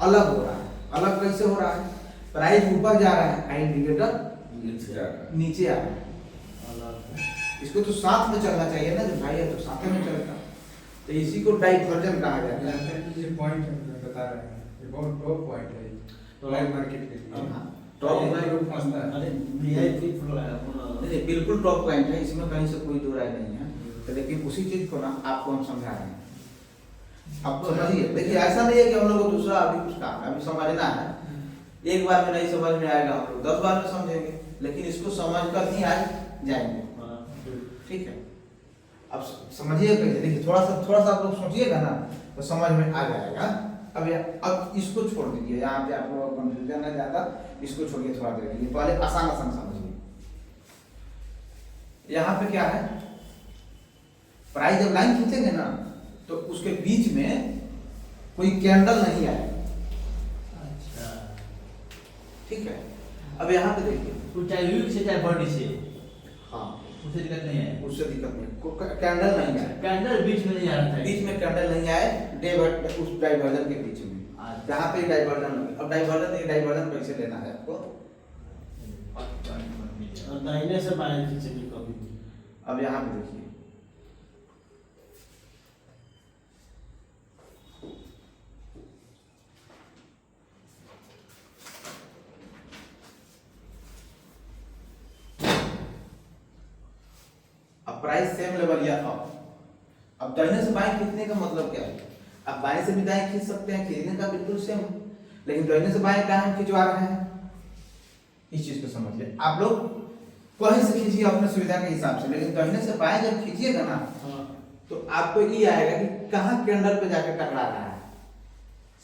अलग हो रहा है। अलग कैसे हो रहा है? प्राइस ऊपर जा रहा है, इंडिकेटर नीचे जा रहा है। नीचे आ रहा है। इसको तो साथ में चलना चाहिए ना, जो भाई है तो साथ में चलता, तो इसी को डाइवर्जन कहा जाता है। ये पॉइंट बता रहे हैं, ये बहुत टॉप पॉइंट है तो लाइव मार्केट के लिए। टॉप ये पॉइंट लोग फंसता है। अरे वीआईपी फ्लो है नहीं, बिल्कुल टॉप पॉइंट है, इसमें कहीं से कोई दो राय नहीं है। तो लेकिन उसी चीज को ना आपको हम समझा रहे हैं, आपको समझिए। देखिए ऐसा नहीं है कि हम लोग को दूसरा अभी कुछ काम है, अभी समझना है। एक बार में नहीं समझ में आएगा, हम लोग 10 बार में समझेंगे, लेकिन इसको समझ कर ही आज जाएंगे, ठीक है। अब समझिए कैसे, देखिए थोड़ा सा आप लोग सोचिएगा ना तो समझ में आ जाएगा। अब इसको छोड़ दीजिए, यहाँ पे आपको कंफ्यूजन है ज्यादा, इसको छोड़िए थोड़ा देर के लिए, पहले आसान समझिए। यहाँ पे क्या है? प्राइस जब लाइन खींचेंगे ना, तो उसके बीच में कोई कैंडल नहीं आएगा, अच्छा, ठीक है। अब यहाँ पे देखिए, तो चाहे वीक से चाहे बॉडी से, हाँ उससे दिक्कत नहीं है। उससे दिक्कत नहीं, कैंडल नहीं आए, कैंडल बीच में नहीं आना चाहिए। बीच में कैंडल नहीं आए, उस डाइवर्जन के बीच में। जहाँ पे डाइवर्जन, अब डाइवर्जन कैसे लेना है आपको? और दाहिने से बाएं खींचेंगे कभी भी। अब यहाँ पे देखिए, अब प्राइस सेम लेवल या अप। अब दाहिने से बाएं खींचने का मतलब क्या है? अब बाएं से भी दाएं खींच सकते हैं, खींचने का बिल्कुल सेम, लेकिन दाहिने से बाएं कहाँ हम खिंचवा रहे हैं? इस चीज को समझिए। आप लोग कहीं से खींचिए अपने सुविधा के हिसाब से, लेकिन दाहिने से बाएं जब खींचिएगा ना, तो आपको ये आएगा कि कहाँ कैंडल पे जाके टकरा रहा है,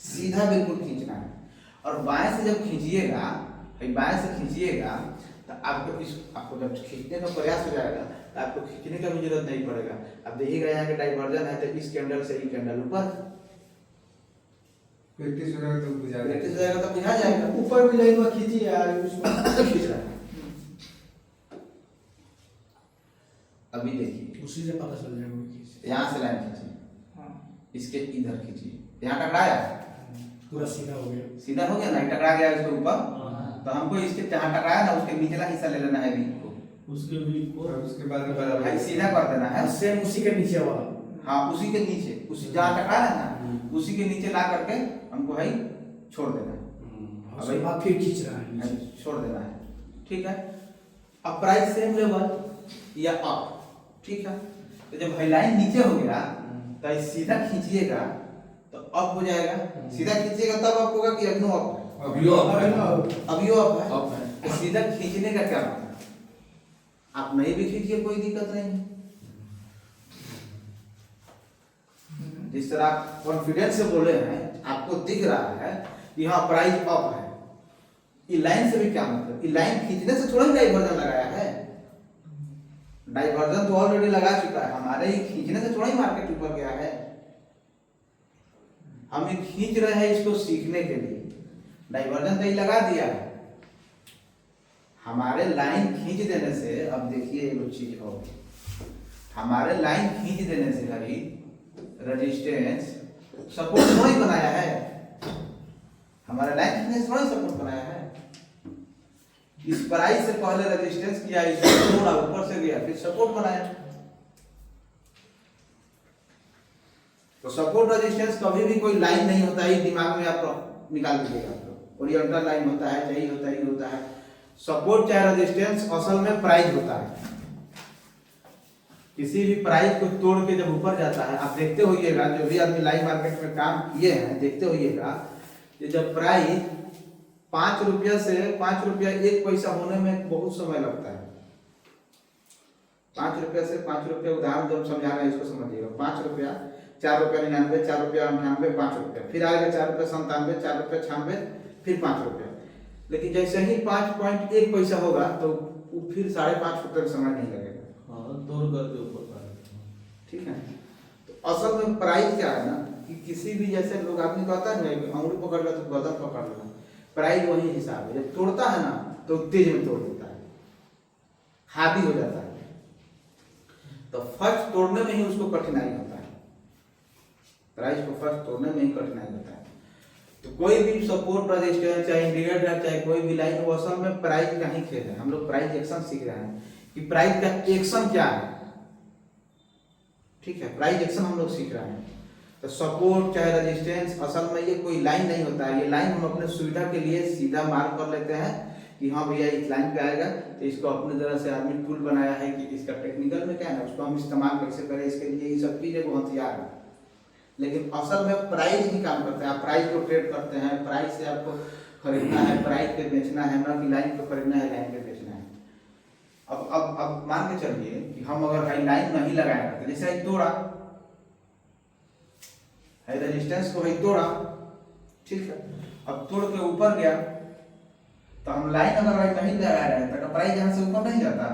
सीधा बिल्कुल खींचना है। और बाएं से जब खींचिएगा, बाएं से खींचिएगा तो आपको जब खींचने का प्रयास हो जाएगा तो आपको खींचने का भी जरूरत नहीं पड़ेगा। अब देखिएगा यहाँ के डाइवर्जन है तो इस कैंडल से ये कैंडल ऊपर, प्रैक्टिस हो जाएगा तो बुझा प्रैक्टिस हो जाएगा तो बुझा जाएगा ऊपर भी लाइन में खींची यार उसको खींच रहा है। अभी देखिए उसी से पता चल जाएगा वो किस यहाँ से लाइन खींचिए, हाँ इसके इधर खींचिए, यहाँ टकराया, पूरा सीधा हो गया। सीधा हो गया ना, टकरा गया इसके ऊपर। हाँ। तो हमको इसके जहाँ टकराया ना उसके निचला हिस्सा ले लेना है बीच को, उसके भी को और उसके बाद में भाई सीधा कर देना है। सेम उसी के नीचे वाला। हाँ उसी के नीचे, उसी जहाँ टकराया है ना उसी के नीचे ला करके हमको है छोड़ देना है। उसके बाद फिर खींच रहा है है, नीचे। छोड़ देना है, ठीक है। अब प्राइस सेम लेवल या अप, ठीक है। तो जब हाईलाइन नीचे हो गया तो ये सीधा खींचिएगा तो अप हो जाएगा, सीधा खींचिएगा तब अप होगा कि अभी अप है, अभी और अभी अप है। अप है। तो सीधा खींचने का क्या मतलब, आप नहीं भी खींचिए कोई दिक्कत नहीं है। जिस तरह आप कॉन्फिडेंस से बोले हैं, आपको दिख रहा है कि हाँ प्राइस अप है, ये लाइन से भी क्या मतलब, ये लाइन खींचने से थोड़ा ही डाइवर्जन लगाया है, डाइवर्जन तो ऑलरेडी लगा चुका है, हमारे ही खींचने से थोड़ा ही मार्केट ऊपर गया है। हम ये खींच रहे हैं इसको सीखने के लिए, डाइवर्जन तो ये लगा दिया है। हमारे लाइन खींच देने से, अब देखिए एक चीज और, हमारे लाइन खींच देने से हरी रेजिस्टेंस सपोर्ट थोड़ी बनाया है, हमारे लाइन खींचने से थोड़ी सपोर्ट बनाया है। इस प्राइस से पहले रेजिस्टेंस किया, इसको थोड़ा ऊपर से गया फिर सपोर्ट बनाया। तो सपोर्ट रेजिस्टेंस कभी भी कोई लाइन नहीं होता है, दिमाग में आप निकाल दीजिएगा। ओरिएंटल लाइन होता है, चाहिए होता है, ये होता है। सपोर्ट चाहे रेजिस्टेंस असल में प्राइस होता है। किसी भी प्राइस को तोड़ के जब ऊपर जाता है, आप देखते होइएगा, जो भी आदमी लाइव मार्केट में काम किए हैं देखते होइएगा कि जब प्राइस 5 रुपया से 5 रुपया 1 पैसा होने में बहुत समय लगता है। 5 रुपया से 5 रुपया, उदाहरण जब समझा रहे हैं इसको समझिएगा। 5 रुपया, 4 रुपया 99, 4 रुपया 98, 5 रुपया, फिर आएगा 4 रुपया 97, 4 रुपया 96, फिर 5 रुपया। लेकिन जैसे ही 5.1 पैसा होगा तो वो फिर 5.5 रुपये का समय नहीं लगेगा। हाँ तोड़ करके ऊपर कर। ठीक है। तो असल में प्राइस क्या है ना कि किसी भी, जैसे लोग आदमी कहता है ना अंगुली पकड़ लो तो गर्दन पकड़ लो, प्राइस वही हिसाब है। जब तोड़ता है ना तो तेज में तोड़ देता है, हावी हो जाता है। तो फर्स्ट तोड़ने में ही उसको कठिनाई होता है, प्राइस को फर्स्ट तोड़ने में ही कठिनाई होता है। तो कोई भी सपोर्ट रेजिस्टेंस चाहे इंडिकेटर चाहे कोई भी लाइन, वो असल में प्राइस का ही खेल है। हम लोग प्राइस एक्शन सीख रहे हैं कि प्राइस का एक्शन क्या है, ठीक है। प्राइस एक्शन हम लोग सीख रहे हैं। तो सपोर्ट चाहे रेजिस्टेंस असल में ये कोई लाइन नहीं होता है। ये लाइन हम अपने सुविधा के लिए सीधा मार्क कर लेते हैं कि हाँ भैया इस लाइन पे आएगा, तो इसको अपनी तरह से आदमी टूल बनाया है कि इसका टेक्निकल में क्या है ना, उसको हम इस्तेमाल कैसे करें, इसके लिए ये सब चीजें वो हथियार है। लेकिन असल में प्राइस ही काम करते हैं। आप प्राइस को ट्रेड करते हैं, प्राइस से आपको खरीदना है, प्राइस पे बेचना है, ना कि लाइन को खरीदना है, लाइन पे बेचना है। अब मान के चलिए कि हम अगर हाई लाइन नहीं लगाया करते, जैसे एक तोड़ा हाई रेजिस्टेंस को, हाई तोड़ा, ठीक है। अब तोड़ के ऊपर गया तो हम लाइन अगर नहीं लगा रहे हैं तो प्राइस यहाँ से ऊपर नहीं जाता।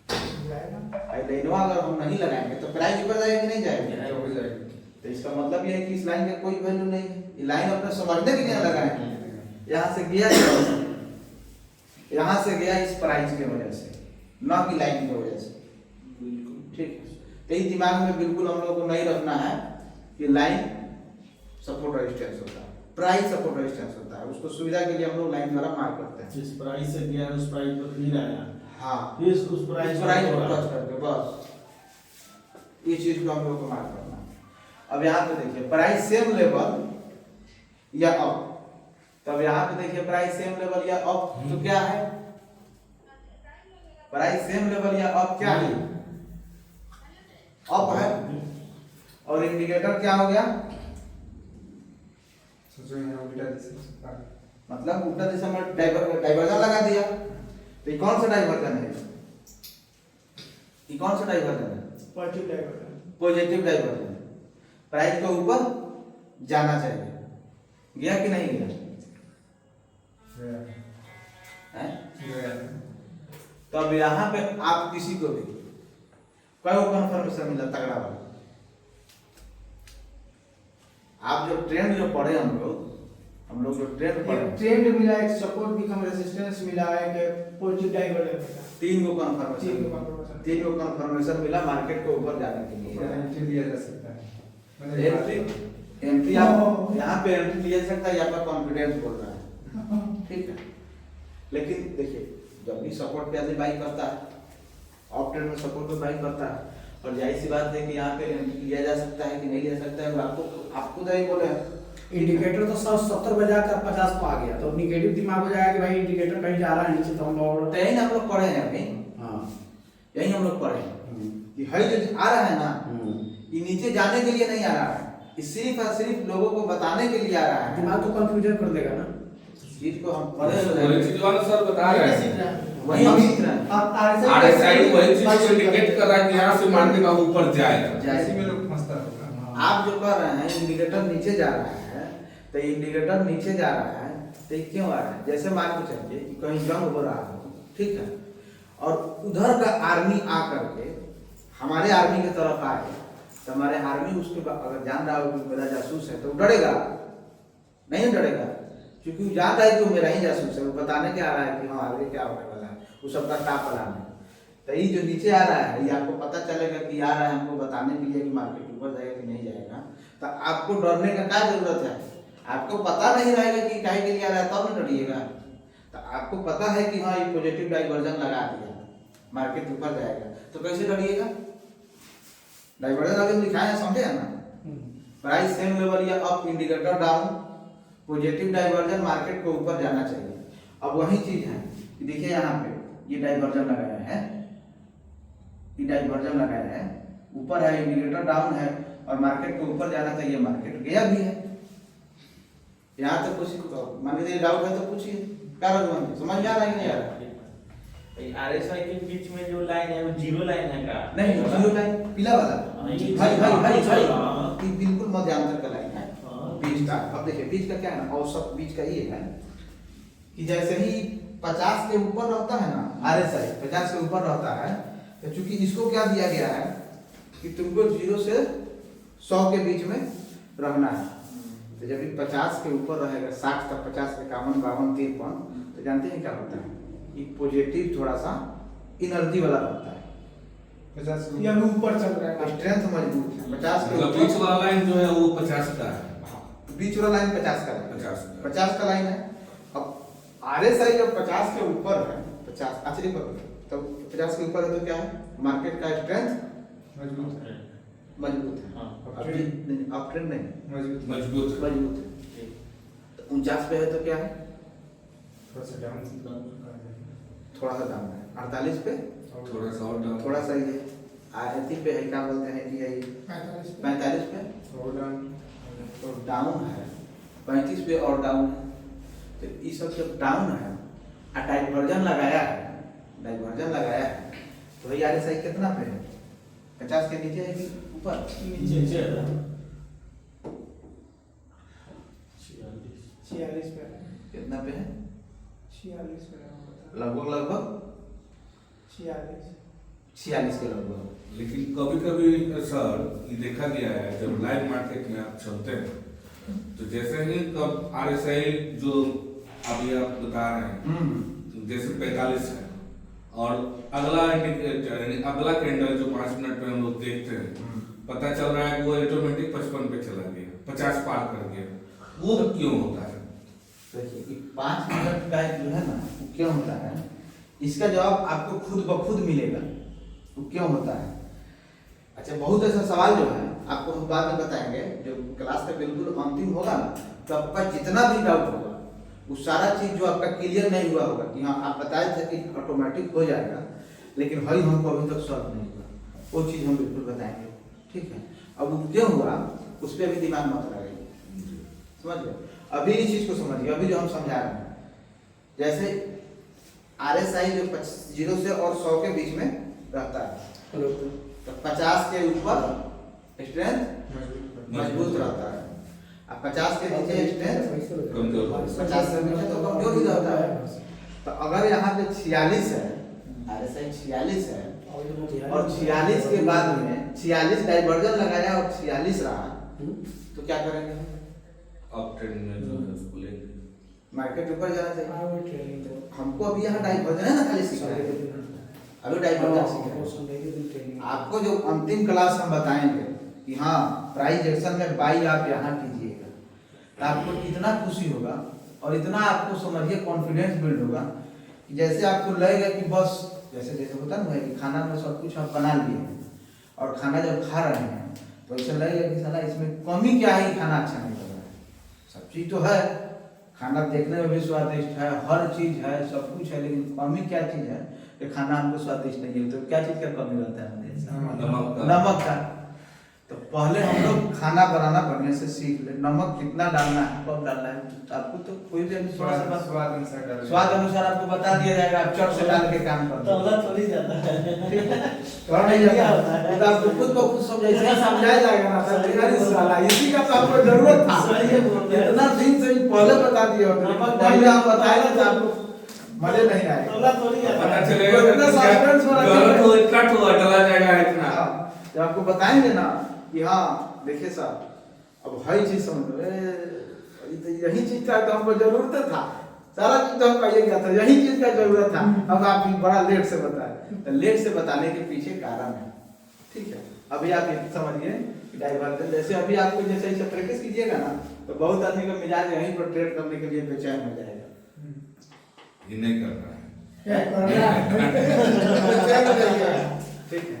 हाई लाइनवा अगर हम नहीं लगाएंगे तो प्राइस ऊपर जाएगी नहीं जाएगी? हो जाएगा। तो इसका मतलब ये है कि इस लाइन का कोई वैल्यू नहीं है। ये लाइन अपने समझने के लिए लगाए हैं। यहाँ से गया, यहाँ से गया इस प्राइस की वजह से, ना कि लाइन की वजह से, ठीक है। तो इस दिमाग में बिल्कुल हम लोग को नहीं रखना है कि लाइन सपोर्ट रेजिस्टेंस होता है, प्राइस सपोर्ट रेजिस्टेंस होता है। उसको सुविधा के लिए हम लोग लाइन द्वारा मार्क करते हैं। जिस प्राइस से गया उस प्राइस पर फिर आया, हाँ, फिर उस प्राइस को टच करके बस ये चीज को हम लोग को मार्क करना है। अब यहाँ पे देखिए प्राइस सेम लेवल या अप, तब यहाँ पे देखिए प्राइस सेम लेवल या अप, तो क्या है प्राइस सेम लेवल या अप, क्या है अप है। और इंडिकेटर क्या हो गया, सोचो यहाँ उल्टा दिशा, मतलब उल्टा दिशा में डाइवर्जन लगा दिया। तो ये कौन सा डाइवर्जन है, ये कौन सा डाइवर्जन है? Positive diversion, positive diversion. Price को ऊपर जाना चाहिए, गया कि नहीं गया? गया। हैं? गया। तो अब यहाँ पे आप किसी को भी कोई वो कन्फर्मेशन मिला तगड़ा वाला? आप जो ट्रेंड जो पढ़े हम लोग जो ट्रेंड एक पढ़े, ट्रेंड मिला, एक सपोर्ट बिकम रेजिस्टेंस मिला, एक पॉजिटिव डाइवर्जेंस मिला। 3 गो तीन गो कन्फर्मेशन confirmation। 3 गो कन्फर्मेशन मिला मार्केट को ऊपर जाने के लिए। एंट्री लिया जा सकता है मतलब एंट्री आप यहाँ पे एंट्री लिया जा सकता है, यहाँ पर कॉन्फिडेंस बोल रहा है, ठीक है। लेकिन देखिए जब भी सपोर्ट पे आदमी बाई करता है, ऑफ ट्रेंड में सपोर्ट पे बाई करता है, और जाहिर सी बात है कि यहाँ पे एंट्री लिया जा सकता है कि नहीं लिया सकता है, आपको तो ही बोले हैं। इंडिकेटर तो 170 बजा कर 50 को आ गया, तो निगेटिव दिमाग हो जाएगा कि भाई इंडिकेटर कहीं जा रहा है नीचे, तो हम और तो यही ना हम लोग पढ़े हैं अभी, हाँ यही हम लोग पढ़े हैं कि हई जो आ रहा है ना, ये नीचे जाने के लिए नहीं आ रहा है, ये सिर्फ और सिर्फ लोगों को बताने के लिए आ रहा है। दिमाग तो कंफ्यूजन कर देगा ना। इस चीज को हम पढ़े वही चीज वाला सर बता रहे हैं, वही हम सीख रहे हैं। RSI वही चीज को इंडिकेट कर रहा है कि यहाँ से मार्केट अब ऊपर जाएगा। इसी में लोग फंसता होगा। आप जो कर रहे हैं इंडिकेटर नीचे जा रहा है, तो इंडिकेटर नीचे जा रहा है तो ये क्यों आ रहा है? जैसे मान के चलिए कि कहीं जंग हो रहा हो, ठीक है, और उधर का आर्मी आ करके हमारे आर्मी की तरफ आए, तो हमारे आर्मी उसके अगर जान रहा हो कि मेरा जासूस है तो डरेगा नहीं? डरेगा, क्योंकि वो जान रहा है कि वो मेरा ही जासूस है, वो बताने के आ रहा है कि हाँ आगे क्या होने वाला है, वो सबका टाप प्लान है। तो ये जो नीचे आ रहा है, ये आपको पता चलेगा कि आ रहा है हमको बताने के लिए कि मार्केट ऊपर जाएगा कि नहीं जाएगा, तो आपको डरने का क्या जरूरत है? आपको पता नहीं रहेगा कि काहे के लिए आ रहा है, तब न डरिएगा। तो आपको पता है कि हाँ ये पॉजिटिव डाइवर्जन लगा दिया, मार्केट ऊपर जाएगा, तो कैसे डरिएगा? डाइवर्जन आगे लिखा है, समझे है ना? प्राइस सेम लेवल या up, indicator down, positive diversion, market को ऊपर जाना चाहिए। अब वही चीज है कि देखिए यहाँ पे ये डाइवर्जन लगाया है, ये डाइवर्जन लगाया है, ऊपर है, इंडिकेटर डाउन है, और मार्केट को ऊपर जाना चाहिए, मार्केट गया भी है। यहाँ तक कुछ मान लीजिए डाउट है तो पूछिए, क्या रघुवंश समझ में आ रहा है कि नहीं आ रहा? RSI के बीच में जो लाइन है वो जीरो लाइन है का? नहीं, जीरो लाइन पीला वाला ये भाई भाई भाई भाई हाँ। ये बिल्कुल मध्यांतर का लाइन है हाँ। बीच का। अब देखिए बीच का क्या है ना, औसत बीच का ये है कि जैसे ही 50 के ऊपर रहता है ना, RSI 50 के ऊपर रहता है, तो चूंकि इसको क्या दिया गया है कि तुमको 0 से 100 के बीच में रहना है, तो जब ये 50 के ऊपर रहेगा, 60 का 50 का 51 52 53, तो जानते हैं क्या होता है? ये पॉजिटिव थोड़ा सा एनर्जी वाला होता है, 50 ये अभी ऊपर चल रहा है। स्ट्रेंथ मजबूत है। 50 के मतलब ऊपर बीच वाला लाइन जो है वो 50 का है, बीच वाला लाइन 50 का है, 50 का लाइन है। अब RSI जब 50 के ऊपर है, 50 आखिरी पर, तो 50 के ऊपर है तो क्या है? मार्केट का स्ट्रेंथ मजबूत है, मजबूत है। हाँ, अप ट्रेंड नहीं, मजबूत है। मजबूत है। मजबूत है। तो 49 पे है तो क्या है? थोड़ा सा डाउन थोड़ा सा डाउन है। 48 पे थोड़ा सा और डाउन, थोड़ा सा ये आयती पे है, क्या बोलते हैं कि ये 45 पे और डाउन तो डाउन है, 35 पे और डाउन है। तो ये सब जब डाउन है और डाइवर्जन लगाया है, तो भाई RSI कितना पे है? 50 के नीचे है कि ऊपर? नीचे है 46 पे है। कितना पे है? 46 पे है। लगभग 46 के लगभग। लेकिन कभी कभी सर ये देखा गया है जब लाइव मार्केट में आप चलते हैं तो जैसे ही कब RSI जो अभी आप बता रहे हैं जैसे 45 है और अगला इंडिकेटर यानी अगला कैंडल जो 5 मिनट में हम लोग देखते हैं पता चल रहा है कि वो ऑटोमेटिक 55 पे चला गया, 50 पार कर गया, वो क्यों होता है? देखिए 5 मिनट का जो है ना वो क्यों होता है, इसका जवाब आपको खुद ब खुद मिलेगा वो क्यों होता है। अच्छा, बहुत ऐसा सवाल जो है आपको हम बाद में बताएंगे, जो क्लास का बिल्कुल अंतिम होगा ना, तो आपका जितना भी डाउट होगा वो सारा चीज जो आपका क्लियर नहीं हुआ होगा कि हाँ आप बताए थे कि ऑटोमेटिक हो जाएगा, लेकिन हई हमको अभी तक सॉल्व नहीं हुआ, वो चीज हम बिल्कुल बताएंगे, ठीक है। अब वो क्यों हुआ उस पर अभी दिमाग मत लगाइए, समझ गए। अभी इस चीज को समझिए, अभी जो हम समझा रहे हैं, जैसे RSI जो 0 से और 100 के बीच में रहता है, तो 50 के ऊपर स्ट्रेंथ मजबूत रहता है, अब 50 के नीचे स्ट्रेंथ कमजोर, 50 से नीचे तो कमजोर ही रहता है। तो अगर यहाँ पे 46 है, RSI 46 है और ये मोतिहारी और 46 के बाद में 46 डाइवर्जन लगाया और 46 रहा, तो क्या करेंगे? अब ट्रेन में जो है उसको लेंगे। मार्केट ऊपर जाना चाहिए। हाँ, वो ट्रेनिंग दो। हमको अभी यहाँ डाइवर्जन है ना, खाली सीखना संडे के है, दिन। अभी डाइवर्जन हाँ, सीखना वो है। संडे के दिन ट्रेनिंग। आपको जो अंतिम क्लास हम बताएंगे कि हाँ प्राइज एक्शन में बाई आप यहाँ कीजिएगा, तो आपको इतना खुशी होगा और इतना आपको समझिए कॉन्फिडेंस बिल्ड होगा कि जैसे आपको लगेगा कि बस जैसे जैसे होता है ना कि खाना में सब कुछ आप बना लिए हैं और खाना जब खा रहे हैं तो ऐसा लगेगा कि साला इसमें कमी क्या है, खाना अच्छा नहीं लग रहा है। सब चीज़ तो है, खाना देखने में भी स्वादिष्ट है, हर चीज़ है, सब कुछ है, लेकिन कमी क्या चीज़ है कि खाना हमको स्वादिष्ट नहीं है। तो क्या चीज़ का कमी रहता है हमारे इंसान? नमक का। नमक का। तो पहले हम लोग खाना बनाना बढ़िया से सीख ले, नमक कितना डालना है, कब डालना है, आपको तो कोई भी अभी थोड़ा सा स्वाद अनुसार डाल स्वाद अनुसार आपको बता दिया जाएगा, आप चट से डाल के काम कर दो। तौला थोड़ी जाता है। और नहीं जाता है, तो आपको खुद को खुद समझाइए, ऐसा समझाया जाएगा ना सर, अरे साला इसी का तो आपको जरूरत था। सही है बोल रहे हैं। इतना दिन से पहले बता दिए होते, नमक पहले आप बताए ना तो आपको मजे नहीं आए। तौला थोड़ी जाता पता है। चलेगा इतना suspense हो रहा है। गलत हो इतना ठोआ डला जाएगा इतना। हाँ, जब आपको बताएंगे ना कि हाँ देखिए साहब अब हर चीज समझ लो, तो यही चीज का तो हमको जरूरत था, सारा चीज तो हमको ये क्या था, यही चीज का जरूरत था। अब आप बड़ा लेट से बताए, तो लेट से बताने के पीछे कारण है, ठीक है। अभी आप ये समझिए डाइवर्जन, जैसे अभी आपको जैसे ऐसे प्रैक्टिस कीजिएगा ना तो बहुत आदमी का मिजाज यहीं पर ट्रेड करने के लिए बेचैन हो जाएगा। ये नहीं कर रहा है। बेचैन हो जाइएगा, ठीक है।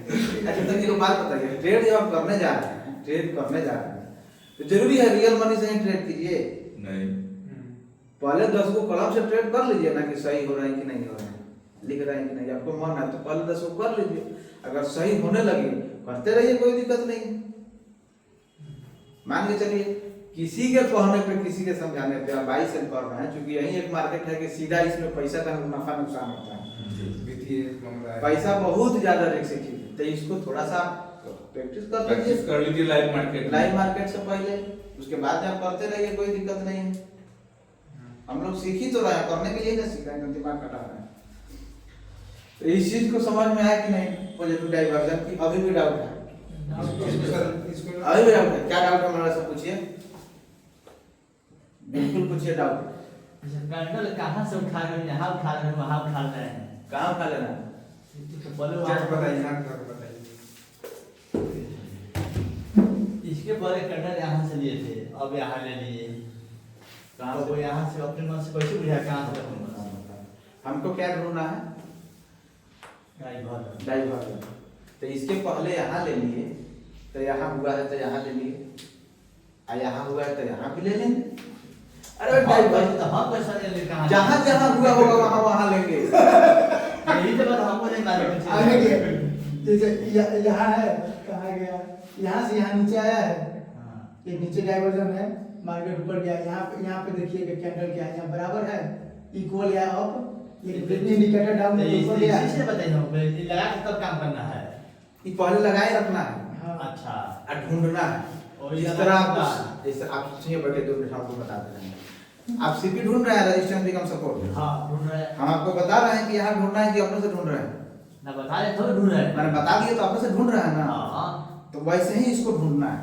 अच्छा तो ये बात बताइए, ट्रेड जब आप करने जा रहे हैं, ट्रेड करने जा रहे हैं तो जरूरी है रियल मनी से ही ट्रेड कीजिए? नहीं। पहले 10 को कलम से ट्रेड कर लीजिए ना कि सही हो रहा है कि नहीं हो रहा है, लिख रहा है कि नहीं, आपको मन है तो पहले 10 को कर लीजिए, अगर सही होने लगे करते रहिए, कोई दिक्कत नहीं। मान के चलिए किसी के कहने पे, किसी के समझाने पे आप बाई सेल कर रहे हैं, क्योंकि यही एक मार्केट है कि सीधा इसमें पैसा का नफा नुकसान होता है, वित्तीय मामला है। पैसा बहुत ज्यादा रिस्क चीज है, तो इसको थोड़ा सा प्रैक्टिस कर प्रैक्टिस लीजिए कर लीजिए लाइव मार्केट। लाइव मार्केट से पहले, उसके बाद आप करते रहिए, कोई दिक्कत नहीं है। हम लोग सीख ही तो रहे हैं, करने के लिए ना सीख रहे हैं, दिमाग कटा रहे हैं। तो इस चीज को समझ में आया कि नहीं? पॉजिटिव डाइवर्जन की अभी भी डाउट है? इसको अभी भी डाउट है? क्या डाउट है हमारा, से पूछिए, बिल्कुल पूछिए डाउट। कैंडल कहाँ से उठा रहे हैं, यहाँ उठा रहे हैं, वहाँ उठा रहे हैं। कहाँ उठा लेना? तो बोले क्या वहाँ बताइए, यहाँ का बताइए। इसके पहले कैंडल यहाँ से लिए थे, अब यहाँ ले लिए। कहाँ तो से? वो यहाँ से अपने मन से कैसे बुझा, कहाँ से अपने मन से? हमको क्या ढूंढना है? डाइवर्जन। डाइवर्जन। तो इसके पहले यहाँ ले लिए, तो यहाँ हुआ है तो यहाँ ले लिए, और यहाँ हुआ है तो यहाँ भी ले लेंगे। अरे डाइवर्जन तो हम कैसा ले ले, कहाँ जहाँ जहाँ हुआ होगा वहाँ वहाँ लेंगे। यही तो बात हमको नहीं मालूम है। आगे गया, जैसे यहाँ है, कहाँ गया, यहाँ से यहाँ नीचे आया है, हाँ। ये नीचे डाइवर्जन है, मार्केट ऊपर गया, यहाँ पे देखिए कि कैंडल क्या है, यहाँ बराबर है, इक्वल या अप, लेकिन इंडिकेटर डाउन तो ऊपर गया है। इसी से बताइए हमको, ये लगा के तब काम करना है। ये पहले लगाए रखना है हाँ। अच्छा। और ढूंढना है। और जिस ये तरह लगाना आप, है। जैसे आप सुनिए, बैठे 2 मिनट आपको बता दे रहे हैं। आप सीपी ढूंढ रहे हैं, रजिस्टेंस बिकम सपोर्ट। हाँ, ढूंढ रहे हैं। हम आपको बता रहे हैं कि यहाँ ढूंढना है कि अपने से ढूंढ रहे हैं? ना बता रहे थोड़ा ढूंढ रहे हैं। मैंने बता दिया तो अपने से ढूंढ रहे हैं ना। हाँ। तो वैसे ही इसको ढूंढना है,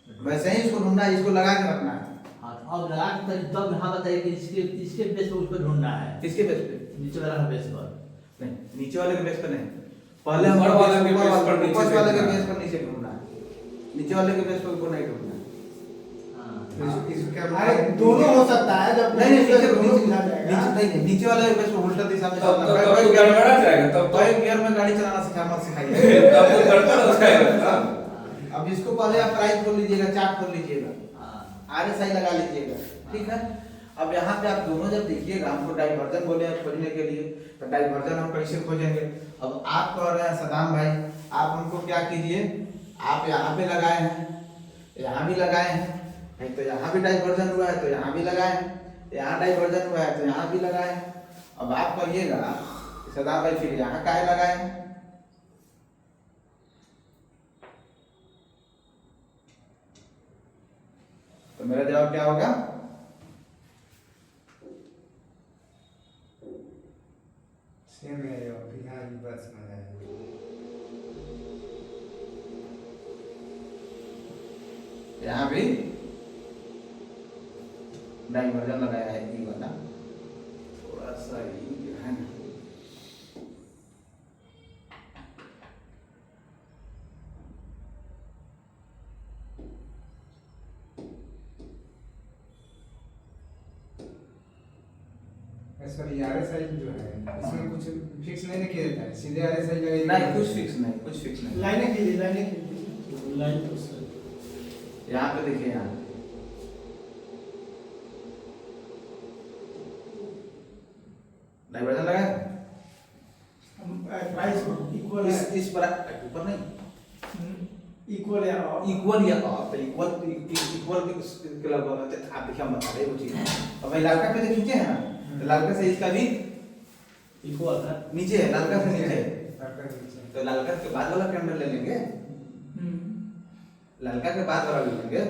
वैसे ही इसको ढूंढना है, इसको लगा के रखना है। हाँ, तो अब लगा के तब यहाँ बताइए कि इसके बेस पे उसको ढूंढना है। किसके बेस पे? नीचे वाला का बेस पर। नहीं, नीचे वाले के बेस पे नहीं, पहले हम ऊपर वाले के बेस पर नीचे ऊपर वाले के ढूंढना है। बेस पर नीचे ढूंढना है, नीचे वाले के बेस पर ऊपर नहीं ढूंढना है। हाँ। इसको क्या अरे दोनों हो सकता है, जब नहीं नहीं, नीचे दोनों बुझा जाएगा। नहीं, नीचे वाले के बेस पर उल्टा दिशा में तब चलना। तो गड़बड़ा जाएगा, तब तो भाई गियर में गाड़ी चलाना सिखा, मत सिखाइए। तब तो गड़बड़ हो जाएगा। अब इसको पहले आप प्राइस खोल लीजिएगा, चार्ट खोल लीजिएगा, हाँ। RSI लगा लीजिएगा, ठीक है। अब यहाँ पे आप दोनों जब देखिएगा, हमको डाइवर्जन बोले हैं खोजने के लिए, तो डाइवर्जन हम कैसे खोजेंगे? अब आप कह रहे हैं सदाम भाई, आप हमको क्या कीजिए, आप यहाँ पे लगाए हैं, यहाँ भी लगाए हैं, नहीं तो यहाँ भी डाइवर्जन हुआ है तो यहाँ भी लगाए हैं, यहाँ डाइवर्जन हुआ है तो यहाँ भी लगाए हैं। अब आप कहिएगा सदाम भाई फिर यहाँ काहे लगाए हैं? तो मेरा जवाब क्या होगा? सेम है ये कि हाँ ये बात समझ आया। यहाँ भी डाइवर्जन लगाया है ई वाला, थोड़ा सा ई जो है ना सॉरी आरएसआई जो है इसमें कुछ फिक्स नहीं किया जाता है, सीधे आरएसआई लगेगी। नहीं, कुछ फिक्स नहीं, कुछ फिक्स नहीं। लाइनें कीजिए, लाइनें कीजिए। लाइन तो सर यहाँ पे देखिए, यहाँ डाइवर्जन लगा है, प्राइस इक्वल है, इस पर ऊपर नहीं, इक्वल है इक्वल या तो इक्वल के लगभग है। तो आप देखिए हम बता रहे हैं वो चीज। अब भाई लालका पे तो खींचे हैं ना, तो लालका से इसका भी इक्वल है। नीचे है, लालका से नीचे है, आपका नीचे। तो लालका के बाद वाला कैंडल ले लेंगे, लालका के बाद वाला ले लेंगे।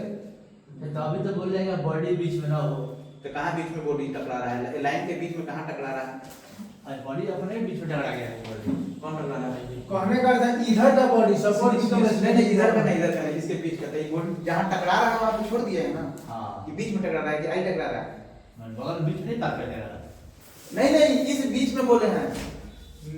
तो अभी तो बोल जाएगा बॉडी बीच में ना हो, तो कहाँ बीच में बॉडी टकरा रहा है, लाइन के बीच में कहाँ टकरा रहा है, और बॉडी अपने बीच में टकरा गया है बॉडी। कौन टकरा रहा है? कहने का अर्थ है इधर का बॉडी सपोर्ट की नहीं, इधर का नहीं, इधर का नहीं, इसके बीच का। तो ये बॉडी जहाँ टकरा रहा है वहाँ पे छोड़ दिया है ना, हाँ कि बीच में टकरा रहा है कि आई टकरा रहा है? बगल बीच में नहीं ताक कर देगा। नहीं, इस बीच में बोले हैं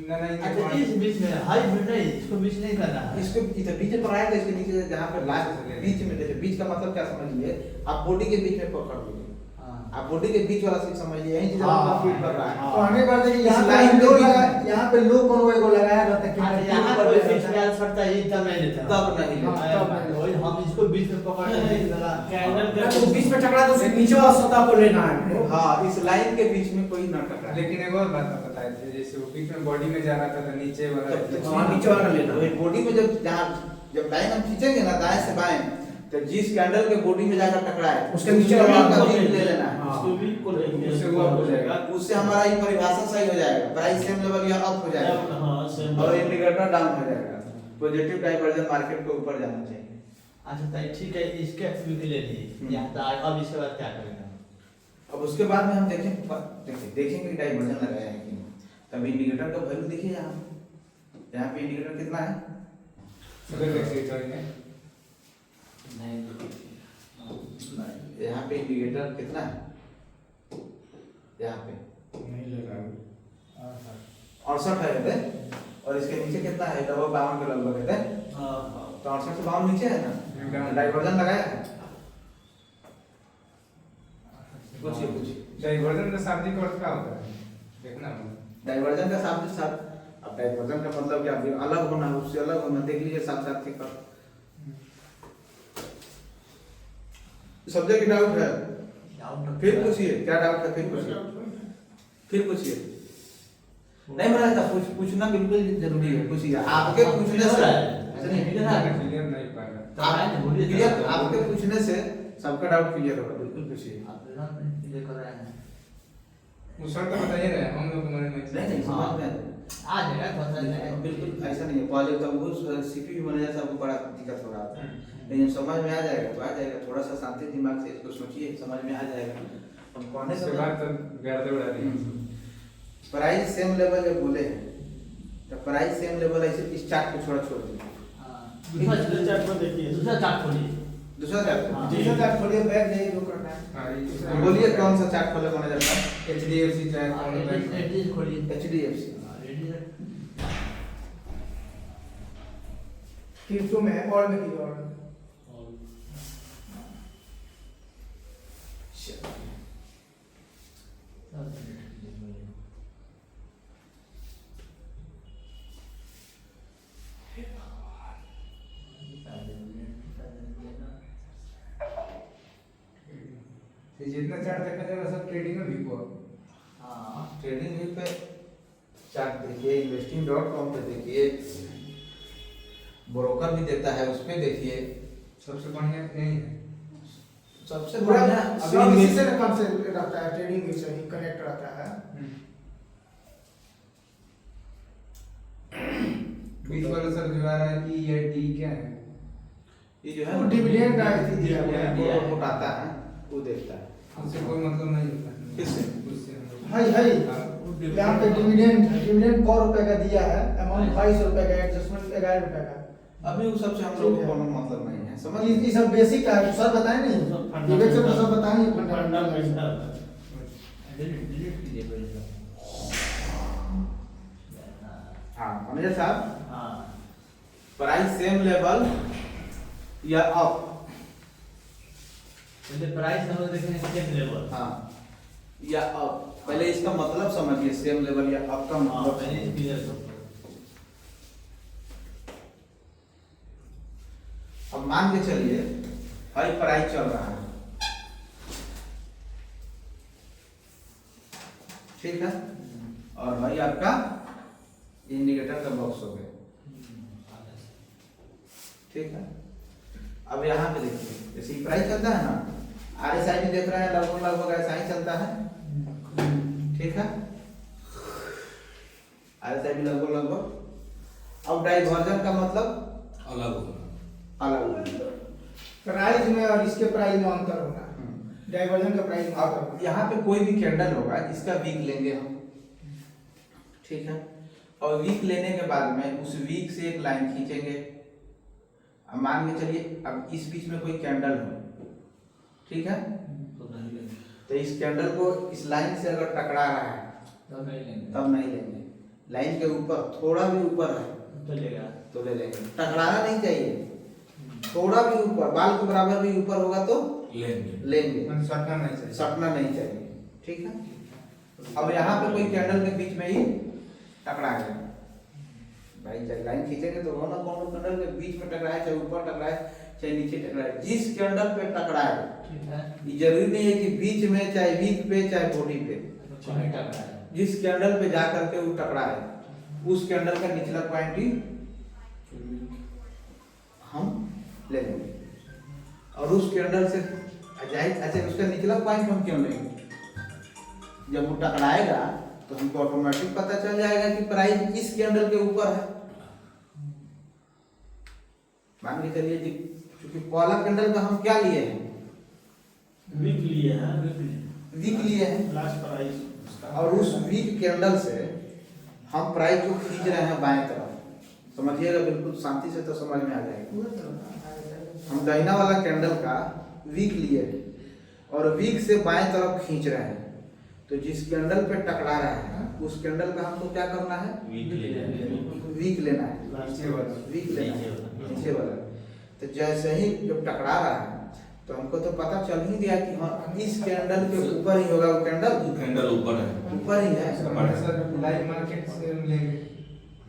नहीं अच्छा इस बीच में हाई में नहीं, इसको बीच नहीं करना है। इसको इधर बीच पर आएगा, इसके नीचे जहाँ पे लास्ट बीच में, जैसे बीच का मतलब क्या समझिए आप, बॉडी के बीच में पकड़ लीजिए, हाँ आप बॉडी के बीच वाला चीज समझिए, यही चीज हाँ, आपका फील कर रहा है। हाँ। कहने का अर्थ है कि यहाँ इस पे लाइन लो के बीच लगा, में। यहाँ पे लो कोनो एगो लगाया रहता है कि अरे यहाँ यहाँ पर कोई रहता बीच है। में आंसर था ये तब नहीं लेते हैं। तब नहीं लेते। हाँ, तब नहीं लेते। वही हम इसको बीच में पकड़ के नहीं लगा कैंडल तो बीच में टकरा तो सिर्फ नीचे वाला सतह को लेना है। हाँ, इस लाइन के बीच में कोई ना टकरा। लेकिन एक और बात आप बताए थे, जैसे वो बीच में बॉडी में जा रहा था तो नीचे वाला हाँ, नीचे वाला लेना है। बॉडी में जब लाइन हम खींचेंगे ना दाएं से बाएं, तो जिस कैंडल के बॉडी में जाकर टकराए उसके नीचे वाला वाला का को बीच ले लेना है। हाँ। इसको भी को लेंगे, उससे वो हो जाएगा। उससे हमारा ये परिभाषा सही हो जाएगा, प्राइस सेम लेवल या अप हो जाएगा, हाँ सेम। और इंडिकेटर डाउन हो जाएगा। पॉजिटिव डाइवर्जन मार्केट को ऊपर जाना चाहिए। अच्छा तो ठीक है, इसके भी ले लिए यहाँ तक। अब इसके बाद क्या करेंगे? अब उसके बाद में हम देखेंगे कि डाइवर्जन लगाया है कि नहीं। तब इंडिकेटर का वैल्यू देखिए, यहाँ पे इंडिकेटर कितना है, उधर देखिए तो ये नहीं यहाँ पे इंडिकेटर कितना है, यहाँ पे नहीं लगा 68 है थे, और इसके नीचे कितना है, 52 के लगभग है थे। हाँ तो 68 से 52 नीचे है ना, डाइवर्जन लगाया है। पूछिए डाइवर्जन का शाब्दिक अर्थ क्या होता है देखना होगा। डाइवर्जन का शाब्दिक साथ, अब डाइवर्जन का मतलब क्या, फिर अलग होना, उससे अलग होना, देख लीजिए साथ साथ के पर। सब्जेक्ट की डाउट है, फिर पूछिए क्या डाउट है, फिर पूछिए। नहीं बना था, पूछना बिल्कुल जरूरी है, पूछिए। आपके पूछने से क्लियर नहीं पा रहा। आपके पूछने से सबका डाउट क्लियर होगा, बिल्कुल पूछिए। वो सर तो बताइए ना, हम लोग हमारे में नहीं समझ में आ जाएगा थोड़ा सा। बिल्कुल ऐसा नहीं है। पहले तो वो सीपीयू मैनेजर साहब को बड़ा दिक्कत हो रहा था, लेकिन समझ में आ जाएगा तो आ जाएगा। थोड़ा सा शांति दिमाग से इसको सोचिए, समझ में आ जाएगा। हम कहने इसके से बाद तो गर्द उड़ा दी। प्राइस सेम लेवल जब बोले हैं, तो प्राइस सेम लेवल ऐसे इस चार्ट को छोड़ दीजिए। दूसरा चार्ट को देखिए, दूसरा चार्ट खोलिए। दूसरा चार्ट हाँ। दूसरा चार्ट खोलिए, बैक जाइए जो करना है। हाँ, ये बोलिए कौन सा चार्ट खोले मैनेजर साहब? HDFC चाहे कौन बैंक हो। एडिट खोलिए। HDFC क्रिप्टो में है, और में कीजिए, और में। ये जितना चार्ट देखा जाएगा सब ट्रेडिंग में भी हुआ। ट्रेडिंग व्यू पे चार्ट देखिए, investing.com पे देखिए, ब्रोकर भी देता है, उस पे देखिए। सबसे बढ़िया यही है। सबसे पूरा बढ़िया सब इसी से रकम से रहता है, ट्रेडिंग से ही कनेक्ट रहता है। बीच वाला सर जो आ रहा है E या D क्या है? ये जो है वो डिविडेंड का ही दिया हुआ है। वो उठाता है, वो देखता है। उससे कोई मतलब नहीं होता। किससे? उससे हम लोग- हाय हाय हाँ। वो यहाँ पे डिविडेंड 4 रुपए का दिया है, अमाउंट 22 रुपए का, एडजस्टमेंट 11 रुपए का। अभी वो सबसे हम लोग को कोनो मतलब नहीं है, समझ ये सब बेसिक है, सर बताए नहीं, विवेक सर सब बताए नहीं। हाँ मैनेजर साहब, प्राइस सेम लेवल या अप? प्राइस हम लोग देखेंगे सेम लेवल। हाँ या अप, पहले इसका मतलब समझिए, सेम लेवल या अप का मतलब पहले समझिए। क्लियर करो। अब मान के चलिए हाई प्राइस चल रहा है, ठीक है, और भाई आपका इंडिकेटर का बॉक्स हो गया, ठीक है। अब यहाँ पे देखिए, जैसे प्राइस चलता है ना, RSI भी देख रहे हैं, लगभग ऐसा ही चलता है, ठीक है, RSI भी लगभग। अब डाइवर्जन का मतलब अलग होना। अलग। प्राइस में और इसके प्राइस में अंतर होना, डाइवर्जन का प्राइस में अंतर अब होना। यहाँ पे कोई भी कैंडल होगा, इसका वीक लेंगे हम, ठीक है, और वीक लेने के बाद में उस वीक से एक लाइन खींचेंगे। अब मान के चलिए, अब इस बीच में कोई कैंडल हो, ठीक है, तो इस कैंडल को इस लाइन से अगर टकरा रहा है तब नहीं लेंगे। लाइन के ऊपर थोड़ा भी ऊपर है तो ले लेंगे, टकराना नहीं चाहिए, थोड़ा भी ऊपर, बाल के बराबर भी ऊपर होगा तो लेंगे, सटना नहीं चाहिए। सटना नहीं चाहिए, ठीक है। अब यहाँ पे कोई कैंडल के बीच में ही टकरा गया, भाई जब लाइन खींचेंगे तो कौन कैंडल के बीच में टकराए, चाहे ऊपर टकराए चाहे नीचे टकराए, जिस कैंडल पे टकराए, ये जरूरी नहीं है कि बीच में, चाहे वीक पे चाहे बॉडी पे, जिस कैंडल पे जा करके वो टकराए, उस कैंडल का निचला पॉइंट ही हम ले लेंगे। और उस कैंडल से अच्छा, उसका निचला पॉइंट हम क्यों लेंगे? जब वो टकराएगा तो हमको ऑटोमेटिक पता चल जाएगा कि प्राइस इस कैंडल के ऊपर है। मान के चलिए कि क्योंकि पहला कैंडल का हम क्या लिए हैं? वीक लिए हैं, और उस वीक कैंडल से हम प्राइस को खींच रहे हैं बाएं तरफ, समझिएगा, बिल्कुल शांति से तो समझ में आ जाएगा। हम दाहिना वाला कैंडल का वीक लिए हैं और वीक से बाएं तरफ खींच रहे हैं, तो जिस कैंडल पे टकरा रहा है उस कैंडल का हमको क्या करना है? वीक लेना है, नीचे वाला। तो जैसे ही जब टकरा रहा है तो हमको तो पता चल ही गया कि हाँ इस कैंडल के ऊपर ही होगा, वो कैंडल ऊपर है, ऊपर ही है। सर लाइव मार्केट से लेंगे,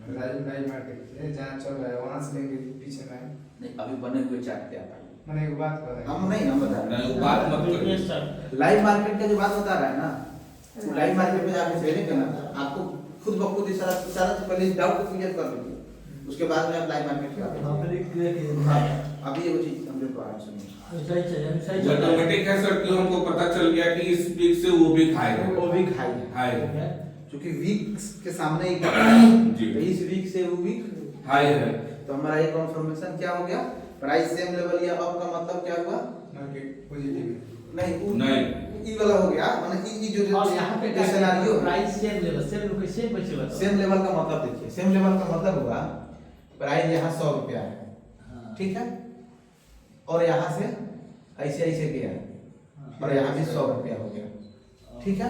लाइव मार्केट से जहाँ चल रहा है वहाँ से लेंगे, पीछे में नहीं, अभी बने हुए चार्ट पे आप मैंने एक बात कर रहा हम नहीं, हम बता रहे नहीं, बात मत करिए। हैं लाइव मार्केट का जो बात बता रहा है ना, वो लाइव मार्केट में जाके ट्रेडिंग करना, आपको खुद ब खुद इशारा से पहले इस डाउट को क्लियर कर लीजिए, उसके बाद में आप लाइव मार्केट का अभी ये चीज समझो तो आज सुनिए। ऑटोमेटिक है सर, क्यों हमको पता चल गया कि इस वीक से वो वीक हाई है, वो वीक हाई हाई क्योंकि वीक के सामने ही जी। तो इस वीक से वो वीक हाई है, तो हमारा ये कंफर्मेशन क्या हो गया? प्राइस सेम लेवल या अप का मतलब क्या हुआ? मार्केट पॉजिटिव नहीं, नहीं, ई वाला हो गया, माने ई जो scenario price same level same level का मतलब देखिए, सेम लेवल का मतलब हुआ प्राइस यहाँ 100 रुपया है, ठीक है, और यहाँ से ऐसे ऐसे गया और यहाँ भी 100 रुपया हो गया, ठीक है।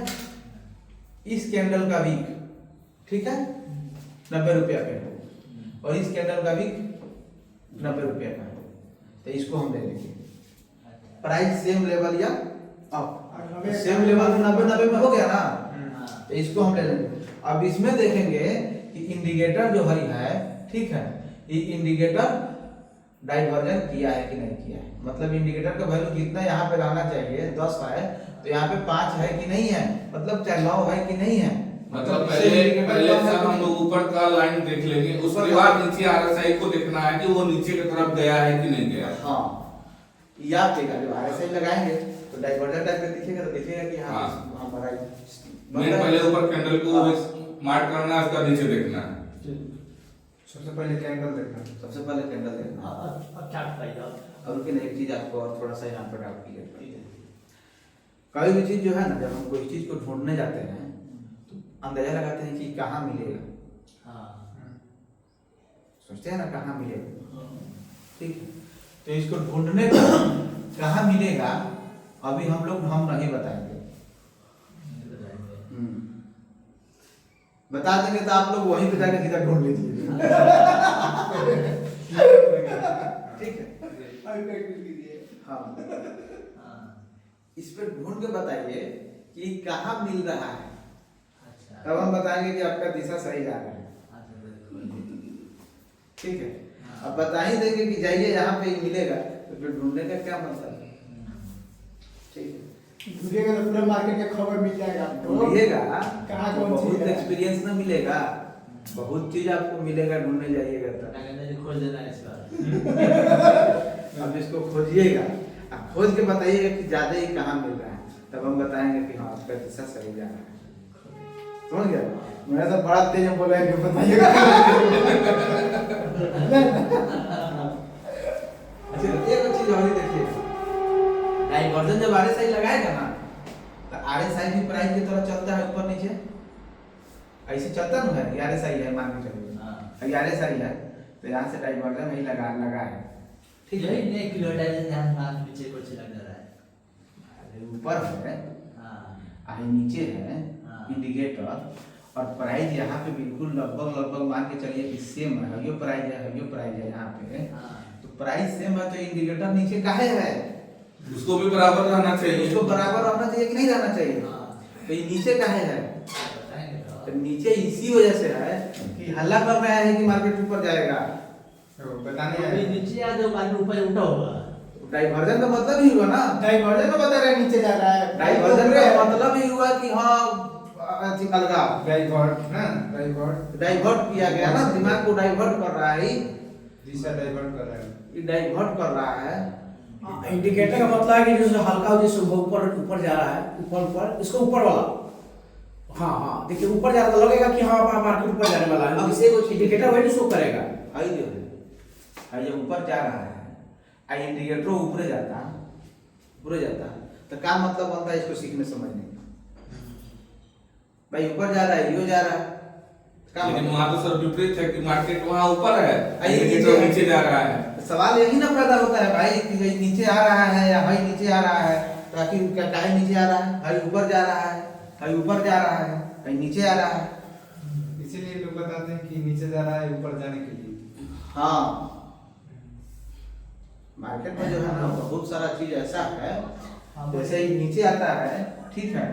इस कैंडल का वीक, ठीक है, 90 रुपया पे है, और इस कैंडल का वीक 90 रुपया का है, तो इसको हम ले लेंगे। प्राइस सेम लेवल या अप, सेम लेवल 90 में हो गया ना, तो इसको हम ले लेंगे। अब इसमें देखेंगे कि इंडिकेटर जो है, ठीक है, ये इंडिकेटर डाइवर्जन किया है कि नहीं किया है, मतलब इंडिकेटर का वैल्यू जितना यहाँ पे रहना चाहिए 10 है तो यहाँ पे 5 है कि नहीं है, मतलब चाहे 9 है कि नहीं है, मतलब पहले सर हम लोग ऊपर का लाइन देख लेंगे, उसके बाद नीचे RSI को देखना है कि वो नीचे की तरफ गया है कि नहीं गया। हाँ, याद रखिएगा, जब RSI लगाएंगे तो डाइवर्जन टाइप का दिखेगा, तो दिखेगा कि हाँ हमारा मेन पहले ऊपर कैंडल को मार्क करना है, उसका नीचे देखना है। सबसे पहले कैंडल देखना, सबसे पहले कैंडल देखना। और लेकिन एक चीज आपको और थोड़ा सा यहाँ पर डाउट क्लियर कर दें, कोई भी चीज जो है ना, जब हम कोई चीज को ढूंढने जाते हैं तो अंदाजा लगाते हैं कि कहाँ मिलेगा, हाँ सोचते हैं ना कहाँ मिलेगा, ठीक है। तो इसको ढूंढने का कहाँ मिलेगा अभी हम नहीं बताएंगे। बता देंगे तो आप लोग वहीं पे जाकर सीधा ढूंढ लीजिए। ठीक है, हाँ इस पे ढूंढ के बताइए कि कहाँ मिल रहा है, अच्छा तब हम बताएंगे कि आपका दिशा सही जा रहा है। अच्छा बिल्कुल। ठीक है, अब बता ही देंगे कि जाइए यहाँ पे ही मिलेगा, तो फिर ढूंढने का क्या मतलब है। ठीक है, ढूंढिएगा तो पूरा मार्केट का खबर मिल जाएगा आपको। ढूंढिएगा कहाँ तो कौन चीज बहुत है। एक्सपीरियंस ना मिलेगा, बहुत चीज आपको मिलेगा ढूंढने जाइएगा तो। खोज देना है इसका। अब इसको खोजिएगा, अब खोज के बताइएगा कि ज्यादा ही कहाँ मिल रहा है, तब हम बताएंगे कि हाँ आपका दिशा सही जा रहा है। समझ गया, मैं तो बड़ा तेज बोला है कि बताइएगा। अच्छा एक चीज और ही देखिए, डाइवर्जन जब RSI लगाएगा ना तो RSI भी प्राइस की तरह चलता है ऊपर नीचे, ऐसे चलता ना है। RSI है मान के चलिए, RSI है तो यहाँ से डाइवर्जन वही लगा है, ठीक है। यही नहीं किलोमीटर यहाँ से पीछे कुछ लग रहा है। अरे ऊपर है, हाँ आगे नीचे है हाँ। इंडिकेटर, और प्राइस यहाँ पे बिल्कुल लगभग मान के चलिए कि सेम है, हयो प्राइस है यहाँ पे, हाँ तो प्राइस सेम है तो इंडिकेटर नीचे काहे है, उसको भी बराबर रहना चाहिए। उसको बराबर रहना चाहिए कि नहीं रहना चाहिए। हाँ। तो ये नीचे काहे है, बताएंगे तो। तो नीचे इसी वजह से है कि हल्ला कर रहा है कि मार्केट ऊपर जाएगा। बताने अभी नीचे आ जाओ मार्केट ऊपर उठा होगा। डाइवर्जन का मतलब ही हुआ ना, डाइवर्जन में बता रहे हैं नीचे जा रहा है। डाइवर्जन का मतलब ही हुआ कि हाँ अलगाव, डाइवर्ट ना, डाइवर्ट किया गया ना, दिमाग को डाइवर्ट कर रहा है, दिशा डाइवर्ट कर रहा है। ये डाइवर्ट कर रहा है। इंडिकेटर का मतलब है कि जैसे हल्का जैसे ऊपर जा रहा है, ऊपर इसको ऊपर वाला। हाँ देखिए ऊपर जा रहा तो लगेगा कि हाँ मार्केट ऊपर जाने वाला है। अब इसे कुछ इंडिकेटर वही शो करेगा। आई जो है, आई जो ऊपर जा रहा है, आई इंडिकेटर ऊपर जाता, तो क्या मतलब बनता है इसको सीखने समझने का। भाई ऊपर जा रहा है, यो जा रहा है, लेकिन वहाँ तो सर विपरीत है कि मार्केट वहाँ ऊपर है, नीचे तो नीचे जा रहा है। सवाल यही ना पैदा होता है भाई कि भाई नीचे आ रहा है या भाई नीचे आ रहा है, ताकि काहे नीचे आ रहा है, भाई ऊपर जा रहा है, भाई ऊपर जा रहा है, भाई नीचे आ रहा है। इसीलिए लोग बताते हैं कि नीचे जा रहा है ऊपर जाने के लिए। हाँ, मार्केट में जो है ना बहुत सारा चीज ऐसा है, जैसे ही नीचे आता है, ठीक है,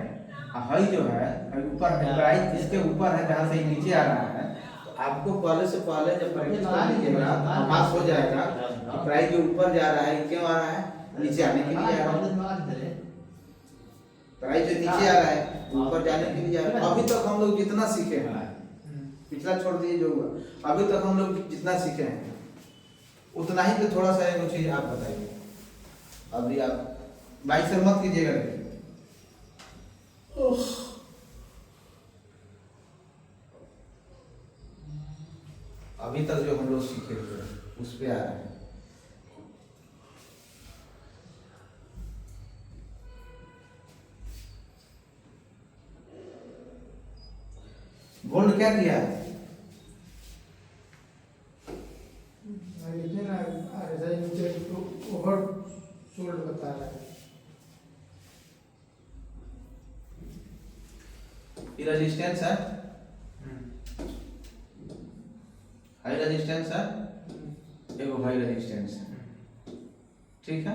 हाई जो है ऊपर है, प्राइस इसके ऊपर है जहाँ से नीचे आ रहा है, तो आपको पहले से पहले जब प्रैक्टिस कर लीजिएगा आभास हो जाएगा कि प्राइस जो ऊपर जा रहा है क्यों आ रहा है, नीचे आने के लिए आ रहा है। प्राइस जो नीचे आ रहा है ऊपर जाने के लिए आ रहा है। अभी तक हम लोग जितना सीखे हैं, पिछला छोड़ दीजिए जो हुआ, अभी तक हम लोग जितना सीखे हैं उतना ही पे थोड़ा सा एक चीज आप बताइए। अभी आप बाइक से मत कीजिएगा, अभी तक जो हम लोग सीखे हुए उस पे आ रहे हैं। गोल्ड क्या किया है, देखिए ना RSI नीचे ओवर सोल्ड बता रहा है। ये रेजिस्टेंस है, हाई रेजिस्टेंस है, एगो हाई रेजिस्टेंस है, ठीक है।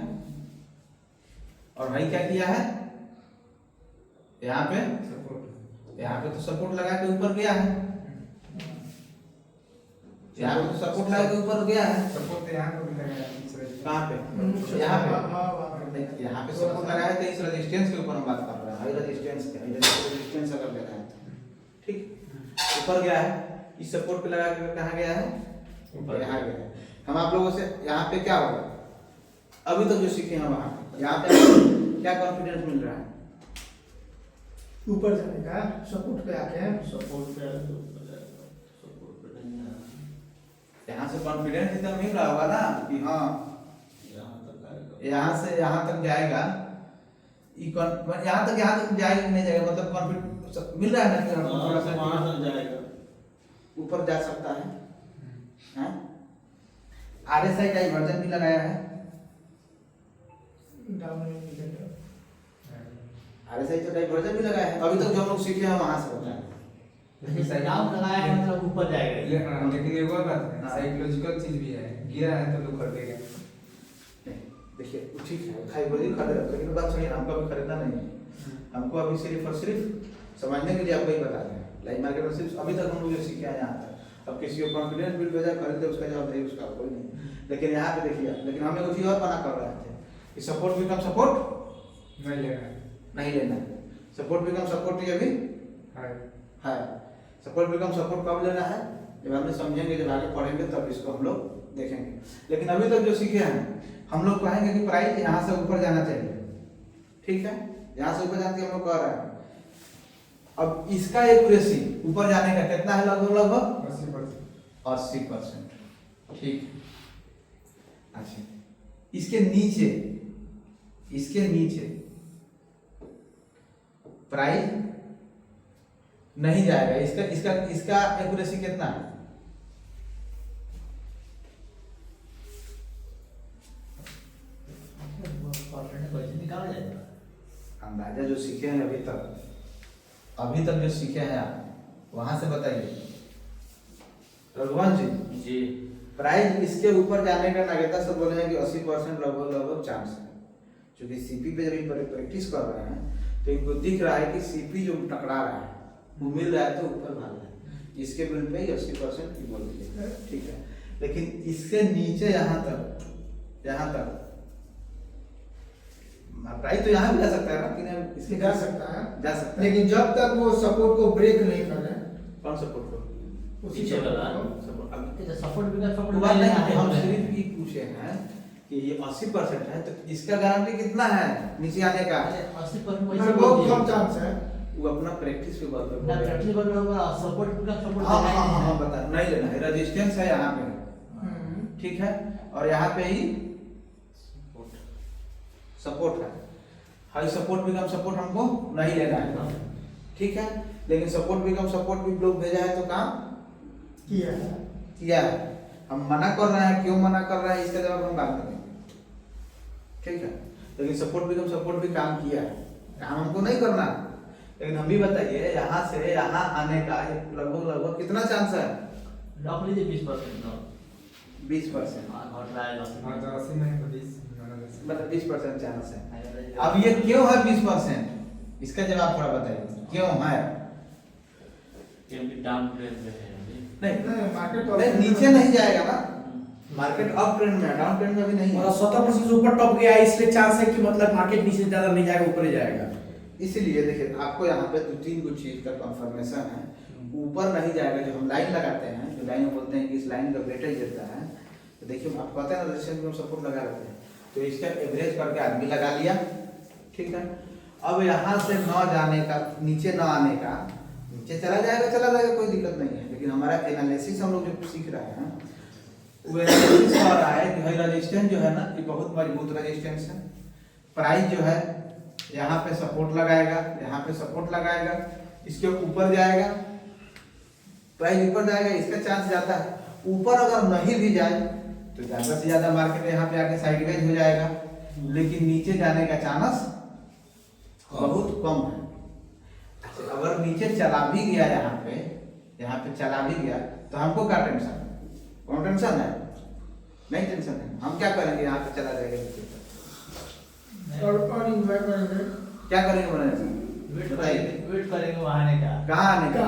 और हाई क्या किया है, यहाँ पे तो सपोर्ट लगा के ऊपर गया है, यहाँ पे तो सपोर्ट लगा के ऊपर गया है। सपोर्ट यहाँ पर भी लगाया है, कहाँ पे, यहाँ पे, यहाँ पे सपोर्ट लगाया है तो इस रेजिस्टेंस के ऊपर हम बात कर रहे हैं, हाई रेजिस्टेंस के, हाई रेजिस्टेंस अगर लगाया है ठीक, ऊपर गया है, इस सपोर्ट पे लगा के कहाँ गया है, ऊपर यहाँ गया है। हम आप लोगों से यहाँ पे क्या होगा, अभी तक जो सीखे हैं वहाँ यहाँ पे क्या कॉन्फिडेंस मिल रहा है, ऊपर जाने का सपोर्ट पे आके यहाँ से कॉन्फिडेंस इतना मिल रहा होगा ना कि हाँ यहाँ से यहाँ तक जाएगा, यहाँ तक जाएगा नहीं जाएगा, मतलब मिल रहा है ना कि हम वहाँ थोड़ा से सा वहाँ तक जाएगा। ऊपर जा सकता है, हैं? RSI डाइवर्जन भी लगाया है, डाउन इंडिकेटर RSI तो डाइवर्जन भी लगाया है। अभी तक जो हम लोग सीखे हैं वहां से बताएं। लेकिन डाउन लगाया है मतलब ऊपर जाएगा। लेकिन एक और बात है, हाँ। साइकोलॉजिकल चीज भी है, गिरा है तो लोग खरीदेगा। देखिए वो ठीक है, साइकोलॉजी खरीद, लेकिन बात सुनिए, हमको अभी खरीदना नहीं है। हमको अभी सिर्फ और सिर्फ समझने के लिए आपको ही बता रहे हैं। लाइव मार्केट में सिर्फ अभी तक हम लोग जो सीखे हैं यहाँ तक। अब किसी को कॉन्फिडेंस बिल्ड हो जाए खरीदे, उसका जवाब नहीं, उसका कोई नहीं। लेकिन यहाँ पे देखिए, लेकिन हम लोग चीज और बना कर रहे थे कि सपोर्ट बिकम सपोर्ट नहीं लेना है। नहीं लेना है। सपोर्ट बिकम सपोर्ट ये अभी है। सपोर्ट बिकम सपोर्ट कब लेना है? जब हमने समझेंगे, जब आगे पढ़ेंगे तब इसको हम लोग देखेंगे। लेकिन अभी तक जो सीखे हैं हम लोग कहेंगे कि प्राइस यहाँ से ऊपर जाना चाहिए, ठीक है? यहाँ से ऊपर जाने हम लोग कह रहे हैं। अब इसका एक्यूरेसी ऊपर जाने का कितना है? लगभग 80%। ठीक है। अच्छा, इसके नीचे प्राइस नहीं जाएगा। इसका एक्यूरेसी कितना है? निकाला जाएगा। अंदाजा जो सीखे हैं अभी तक जो सीखे हैं आप वहां से बताइए। रघुवंश जी, जी प्राइस इसके ऊपर जाने का नागरिकता से बोले हैं कि 80% लगभग चांस है। क्योंकि सीपी पे जब प्रैक्टिस कर रहे हैं तो इनको दिख रहा है कि सीपी जो टकरा रहा है वो मिल रहा है तो ऊपर भाग रहा है। इसके बिल पे ही 80% की बोल दीजिए, ठीक है। लेकिन इसके नीचे यहाँ तक प्राइस तो यहाँ भी जा सकता है ना, कि इसके जा सकता है, है। लेकिन जब तक वो सपोर्ट को ब्रेक नहीं कर रहे, कौन सपोर्ट को? उसी पीछे वाला। सपोर्ट अभी सपोर्ट बिना तो सपोर्ट बात नहीं है, हम सिर्फ ये पूछे हैं कि ये 80% है तो इसका गारंटी कितना है नीचे आने का? 80% बहुत कम चांस है। वो अपना प्रैक्टिस के बल पे ना बोल रहे हैं। प्रैक्टिस कर रहा होगा। सपोर्ट बिना सपोर्ट हाँ बता, नहीं लेना है। रेजिस्टेंस है यहाँ पे, ठीक है, और यहाँ पे ही सपोर्ट है। हाई सपोर्ट बिकम सपोर्ट हमको नहीं लेना है, ठीक है। लेकिन सपोर्ट बिकम सपोर्ट भी लोग भेजा है तो काम किया है। हम मना कर रहे हैं, क्यों मना कर रहे हैं इसका जवाब हम बाद में देंगे, ठीक है। लेकिन सपोर्ट बिकम सपोर्ट भी काम किया है, काम हमको नहीं करना। लेकिन हम भी बताइए यहाँ से यहाँ आने का लगभग कितना चांस है? रख लीजिए 20% ना। 20%। घट रहा है तो 80 नहीं तो 20 मतलब 20% चांस है। अब ये क्यों है 20%? इसका जवाब थोड़ा बताइए, क्यों है? क्योंकि डाउन ट्रेंड में है अभी। नहीं मार्केट नहीं, नीचे नहीं जाएगा ना, मार्केट अप ट्रेंड में है, डाउन ट्रेंड में अभी नहीं है। मतलब 70% से ऊपर टॉप गया है, इसलिए चांस है कि मतलब मार्केट नीचे ज्यादा नहीं जाएगा, ऊपर ही जाएगा। इसीलिए देखिए आपको यहाँ पे 2-3 कुछ चीज का कंफर्मेशन है। ऊपर नहीं जाएगा, जो हम लाइन लगाते हैं, जो लाइन बोलते हैं कि इस लाइन का वेटेज देता है, तो देखिए आपको पता है ना, रेजिस्टेंस में हम सपोर्ट लगा लेते हैं, तो इसका एवरेज करके आदमी लगा लिया, ठीक है। अब यहाँ से न जाने का, नीचे न आने का, नीचे चला जाएगा कोई दिक्कत नहीं है। लेकिन हमारा एनालिसिस हम लोग जो सीख रहे हैं वो एनालिसिस हो रहा है कि भाई रेजिस्टेंस जो है ना, ये बहुत मजबूत रेजिस्टेंस है। प्राइस जो है यहाँ पे सपोर्ट लगाएगा, यहाँ पे सपोर्ट लगाएगा, इसके ऊपर जाएगा, प्राइस ऊपर जाएगा, इसका चांस ज्यादा है। ऊपर अगर नहीं भी जाए तो ज्यादा से ज्यादा मार्केट यहाँ पे आके साइडवेज हो जाएगा, लेकिन नीचे जाने का चांस बहुत कम है। अच्छा, अगर नीचे चला भी गया, यहाँ पे चला भी गया तो हमको क्या टेंशन है? कौन टेंशन है? नहीं टेंशन है। हम क्या करेंगे? यहाँ पे चला जाएगा नीचे और एंजॉय करेंगे। क्या करेंगे? बनाने वेट करेंगे वहाँ आने का। कहाँ आने का?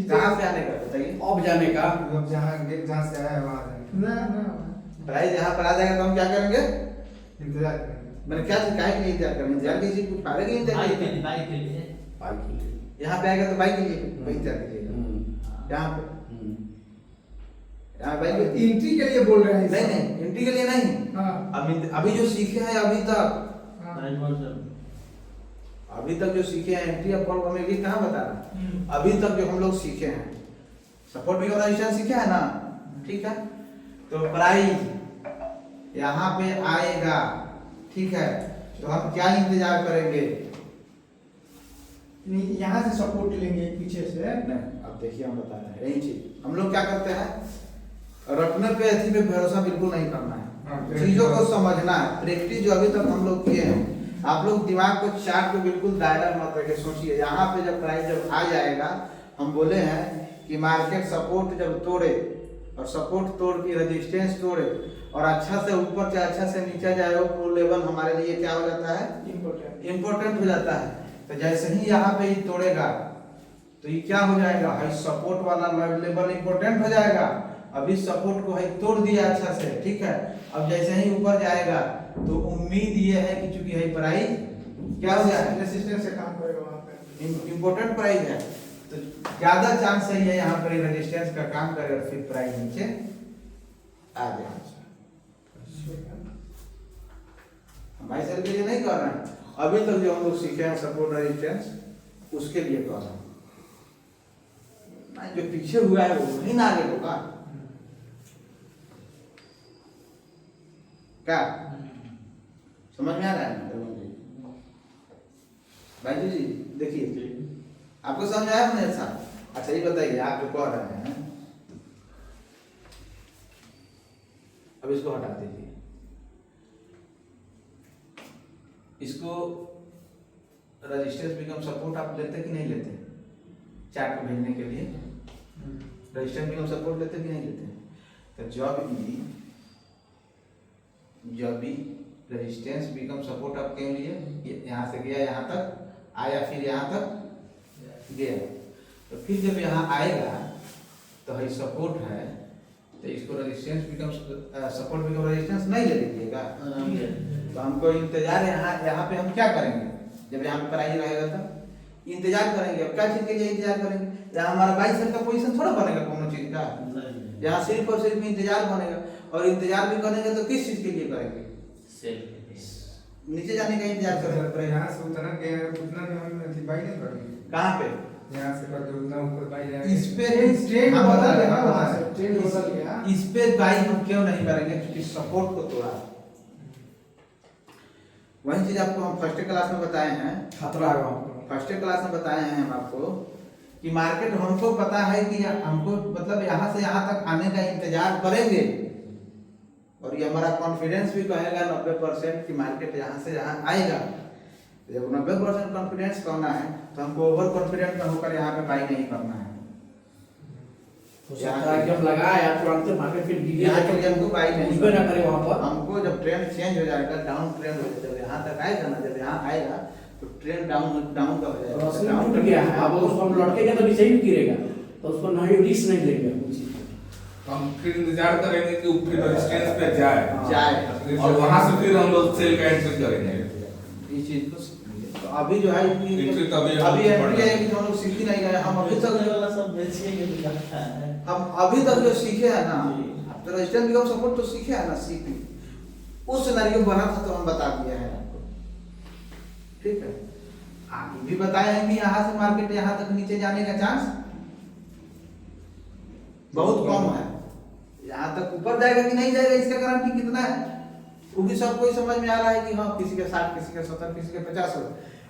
कहाँ पे आने का बताइए? अब जाने का अब जहाँ से आया है वहाँ जाएंगे। प्राइस यहाँ पर आ जाएगा तो हम क्या करेंगे? इंतजार करेंगे। मैंने क्या काहे के लिए इंतजार करेंगे? इंतजार कीजिए, कुछ फायदा की इंतजार बाइक के कीजिए। लिए बाइक के लिए यहाँ पे आएगा तो बाइक के लिए वही इंतजार कीजिएगा। यहाँ पे यहाँ बाइक के एंट्री के लिए बोल रहे हैं। नहीं एंट्री के लिए नहीं। हाँ अभी जो सीखे हैं हाँ। अभी तक जो सीखे हैं एंट्री और कॉल हमें भी कहाँ बता रहा। अभी तक जो हम लोग सीखे हैं सपोर्ट भी रेजिस्टेंस सीखे है ना, ठीक है। तो प्राइस यहाँ पे आएगा, ठीक है, तो हम क्या इंतजार करेंगे? नहीं यहाँ से सपोर्ट लेंगे पीछे से। नहीं, अब देखिए हम बता रहे हैं यही चीज हम लोग क्या करते हैं, रटने पे ऐसी पे भरोसा बिल्कुल नहीं करना हाँ, है, चीजों को समझना है। प्रैक्टिस जो अभी तक हम लोग किए हैं, आप लोग दिमाग को चार्ट को बिल्कुल दायरा मत रखे, सोचिए यहाँ पे जब प्राइस जब आ जाएगा, हम बोले हैं कि मार्केट सपोर्ट जब तोड़े और सपोर्ट तोड़ के रेजिस्टेंस तोड़े और अच्छा से ऊपर से अच्छा से नीचे जाए, वो लेवल हमारे लिए क्या हो जाता है, इम्पोर्टेंट हो जाता है। तो जैसे ही यहाँ पे ही तोड़ेगा तो ये क्या हो जाएगा, हाई सपोर्ट वाला लेवल इम्पोर्टेंट हो जाएगा। अभी सपोर्ट को है तोड़ दिया अच्छा से, ठीक है। अब जैसे ही ऊपर जाएगा तो उम्मीद ये है कि चूंकि है प्राइस क्या हो जाए, रेजिस्टेंस से काम करेगा वहाँ पे, इम्पोर्टेंट प्राइस है, तो ज्यादा चांस सही है यहाँ पर रेजिस्टेंस का काम करे और फिर प्राइस नीचे आ जाए। हम ऐसे के लिए नहीं कर रहे हैं, अभी तक जो हम लोग सीखे हैं सपोर्ट रेजिस्टेंस उसके लिए कर रहे हैं। जो पीछे हुआ है वो नहीं ना आगे होगा क्या, समझ में आ रहा है ना भाई जी? देखिए आपको समझ आया ना ऐसा? अच्छा ये बताइए, आप जो कह रहे हैं, अब इसको हटा दीजिए, इसको रजिस्टेंस बिकम सपोर्ट आप लेते कि नहीं लेते? चार्ट को भेजने के लिए रजिस्टेंस बिकम सपोर्ट लेते कि नहीं लेते? तो जब भी रेजिस्टेंस बिकम सपोर्ट आप क्यों लिए, यहाँ से गया यहाँ तक आया, फिर यहाँ तक गया, तो फिर जब यहाँ आएगा तो है सपोर्ट है, तो इसको resistance become support become resistance नहीं ले लीजिएगा। तो हमको इंतजार यहाँ पे हम क्या करेंगे, जब यहाँ पे प्राइस रहेगा तो इंतजार करेंगे। अब क्या चीज के लिए इंतजार करेंगे, यहाँ हमारा 22 का पोजीशन थोड़ा बनेगा कोनो चीज का, यहाँ सिर्फ और सिर्फ इंतजार बनेगा। और इंतजार भी करेंगे तो किस चीज के लिए करेंगे, नीचे जाने का इंतजार करेंगे। यहाँ से उतना गया उतना भी हम बाई नहीं करेंगे। कहाँ पे, यहाँ से कर दो उतना ऊपर बाई जाएगा। इस पे ट्रेंड हम बता बदल रहे गया हैं, वहाँ से, ट्रेंड बदल गया। इस पे बाई हम क्यों नहीं करेंगे, क्योंकि सपोर्ट को तोड़ा। वही चीज आपको हम फर्स्ट क्लास में बताए हैं, खतरा है वहाँ पर। फर्स्ट क्लास में बताए हैं हम आपको कि मार्केट हमको पता है कि हमको मतलब यहाँ से यहाँ तक आने का इंतजार करेंगे, और ये हमारा कॉन्फिडेंस भी कहेगा 90% कि मार्केट यहाँ से यहाँ आएगा। जब 90% कॉन्फिडेंस करना है तो हमको ओवर कॉन्फिडेंट में होकर यहाँ पे बाई नहीं करना है। हो सकता है कि हम लगाया तुरंत मार्केट फिर गिरे, यहाँ के लिए हमको बाई नहीं गिरे ना करे वहाँ पर। हमको जब ट्रेंड चेंज हो जाएगा, डाउन ट्रेंड हो जाएगा, जब यहाँ तक आएगा ना, जब यहाँ आएगा तो ट्रेंड डाउन का हो जाएगा। रस्सी टूट गया है, अब उसको हम लौटकेंगे तो नीचे ही गिरेगा, तो उसको नहीं रिस्क नहीं लेंगे कुछ चीज। हम फिर इंतजार करेंगे कि फिर रेजिस्टेंस पे जाए और और वहां से फिर हम लोग सेल का एंट्री करेंगे। इस चीज को समझिए। तो अभी जो है एंट्री तो अभी अभी एंट्री है कि हम लोग सीख ही नहीं गए, हम अभी तक जो सीखे हैं ना, तो रेजिस्टेंस बिकम सपोर्ट तो सीखे हैं ना, सीखी उस सिनेरियो बना था तो हम बता दिया है आपको, ठीक है। आगे भी बताए हैं कि यहाँ से मार्केट यहाँ तक नीचे जाने का चांस बहुत कम है। यहाँ तक ऊपर जाएगा कि नहीं जाएगा इसका गारंटी कितना है, वो भी सबको ही समझ में आ रहा है कि हाँ किसी के 60, किसी के 70, किसी के 50 हो,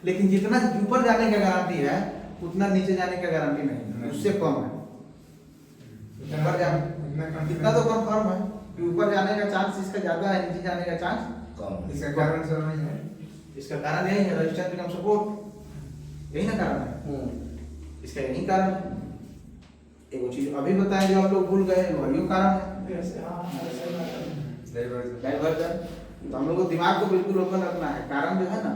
लेकिन जितना ऊपर जाने का गारंटी है उतना नीचे जाने का गारंटी नहीं, उससे कम है। ऊपर जाने इतना तो कंफर्म है कि ऊपर जाने का चांस इसका ज्यादा है, नीचे जाने का चांस कम। इसका कारण सर नहीं है, इसका कारण यही है रेजिस्टेंस बिकम सपोर्ट, यही ना कारण है, इसका यही कारण है। एक चीज अभी बताएं जो आप लोग भूल गए, वही कारण है डाइवर्जन। तो हम लोग को दिमाग को बिल्कुल ओपन रखना है। कारण जो है ना,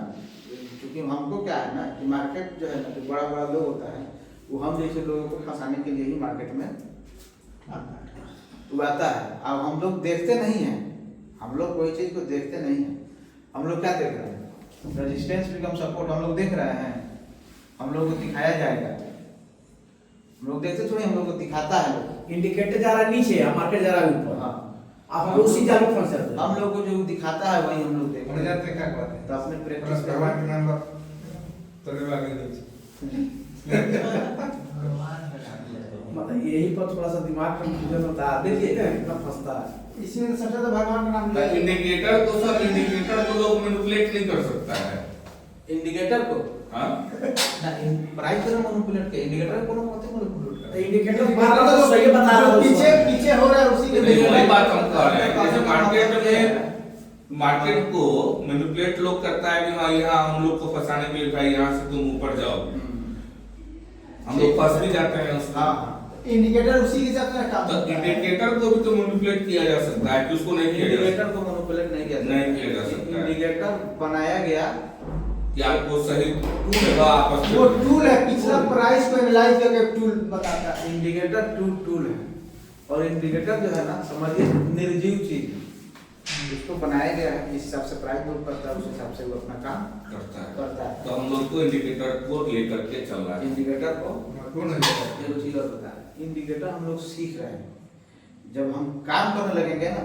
क्योंकि हमको क्या है ना कि मार्केट जो है ना, जो बड़ा बड़ा लोग होता है वो हम जैसे लोगों को फंसाने के लिए ही मार्केट में उगाता है। अब हम लोग देखते नहीं हैं, हम लोग कोई चीज को देखते नहीं हैं। हम लोग क्या देख रहे हैं, रेजिस्टेंस बिकम सपोर्ट हम लोग देख रहे हैं, हम लोग को दिखाया जाएगा, हम लोग देखते थोड़ी, हम लोग को दिखाता है लोग। इंडिकेटर जा रहा है नीचे और मार्केट जा रहा है ऊपर, हाँ, आप उसी चालू फंस जाते हैं। हम लोग को जो दिखाता है वही हम लोग देखते उड़ हैं। जाते क्या बात है, तो अपने प्रैक्टिस प्लस भगवान के नाम पर तो ले लगे नीचे। मतलब यही पर थोड़ा सा दिमाग में मुझे बता देखिए कितना फंसता है। इसमें सबसे तो भगवान का नाम लिया। इंडिकेटर को लोग मैनिपुलेट नहीं कर सकता है। इंडिकेटर को हाँ ना प्राइस को मैनिपुलेट के इंडिकेटर को मत मैनिपुलेट कर इंडिकेटर बार बार तो सही बता रहा हूँ पीछे पीछे हो रहा है उसी के नहीं, वही लिए बात हम कह रहे हैं जैसे मार्केट को मैनिपुलेट लोग करता है कि हाँ यहाँ हम लोग को फंसाने के लिए भाई यहाँ से तुम ऊपर जाओ, हम लोग फंस भी जाते हैं उसमें। हाँ इंडिकेटर उसी के हिसाब से काम तो करता है। इंडिकेटर को भी तो मैनिपुलेट किया जा सकता है कि उसको नहीं किया जा इंडिकेटर को मैनिपुलेट नहीं किया नहीं किया जा सकता है। इंडिकेटर बनाया गया कि आपको सही टूल है आपस वो में। टूल है, पिछला प्राइस को एनालाइज करके टूल बताता है। इंडिकेटर टूल है और इंडिकेटर जो है ना समझिए निर्जीव चीज है। इसको बनाया गया है जिस हिसाब से प्राइस बुक करता है उस हिसाब से वो अपना काम करता है। तो हम लोग को इंडिकेटर को लेकर के चल रहा है। इंडिकेटर को कौन है एक चीज और बता रहे हैं, इंडिकेटर हम लोग सीख रहे हैं। जब हम काम करने लगेंगे ना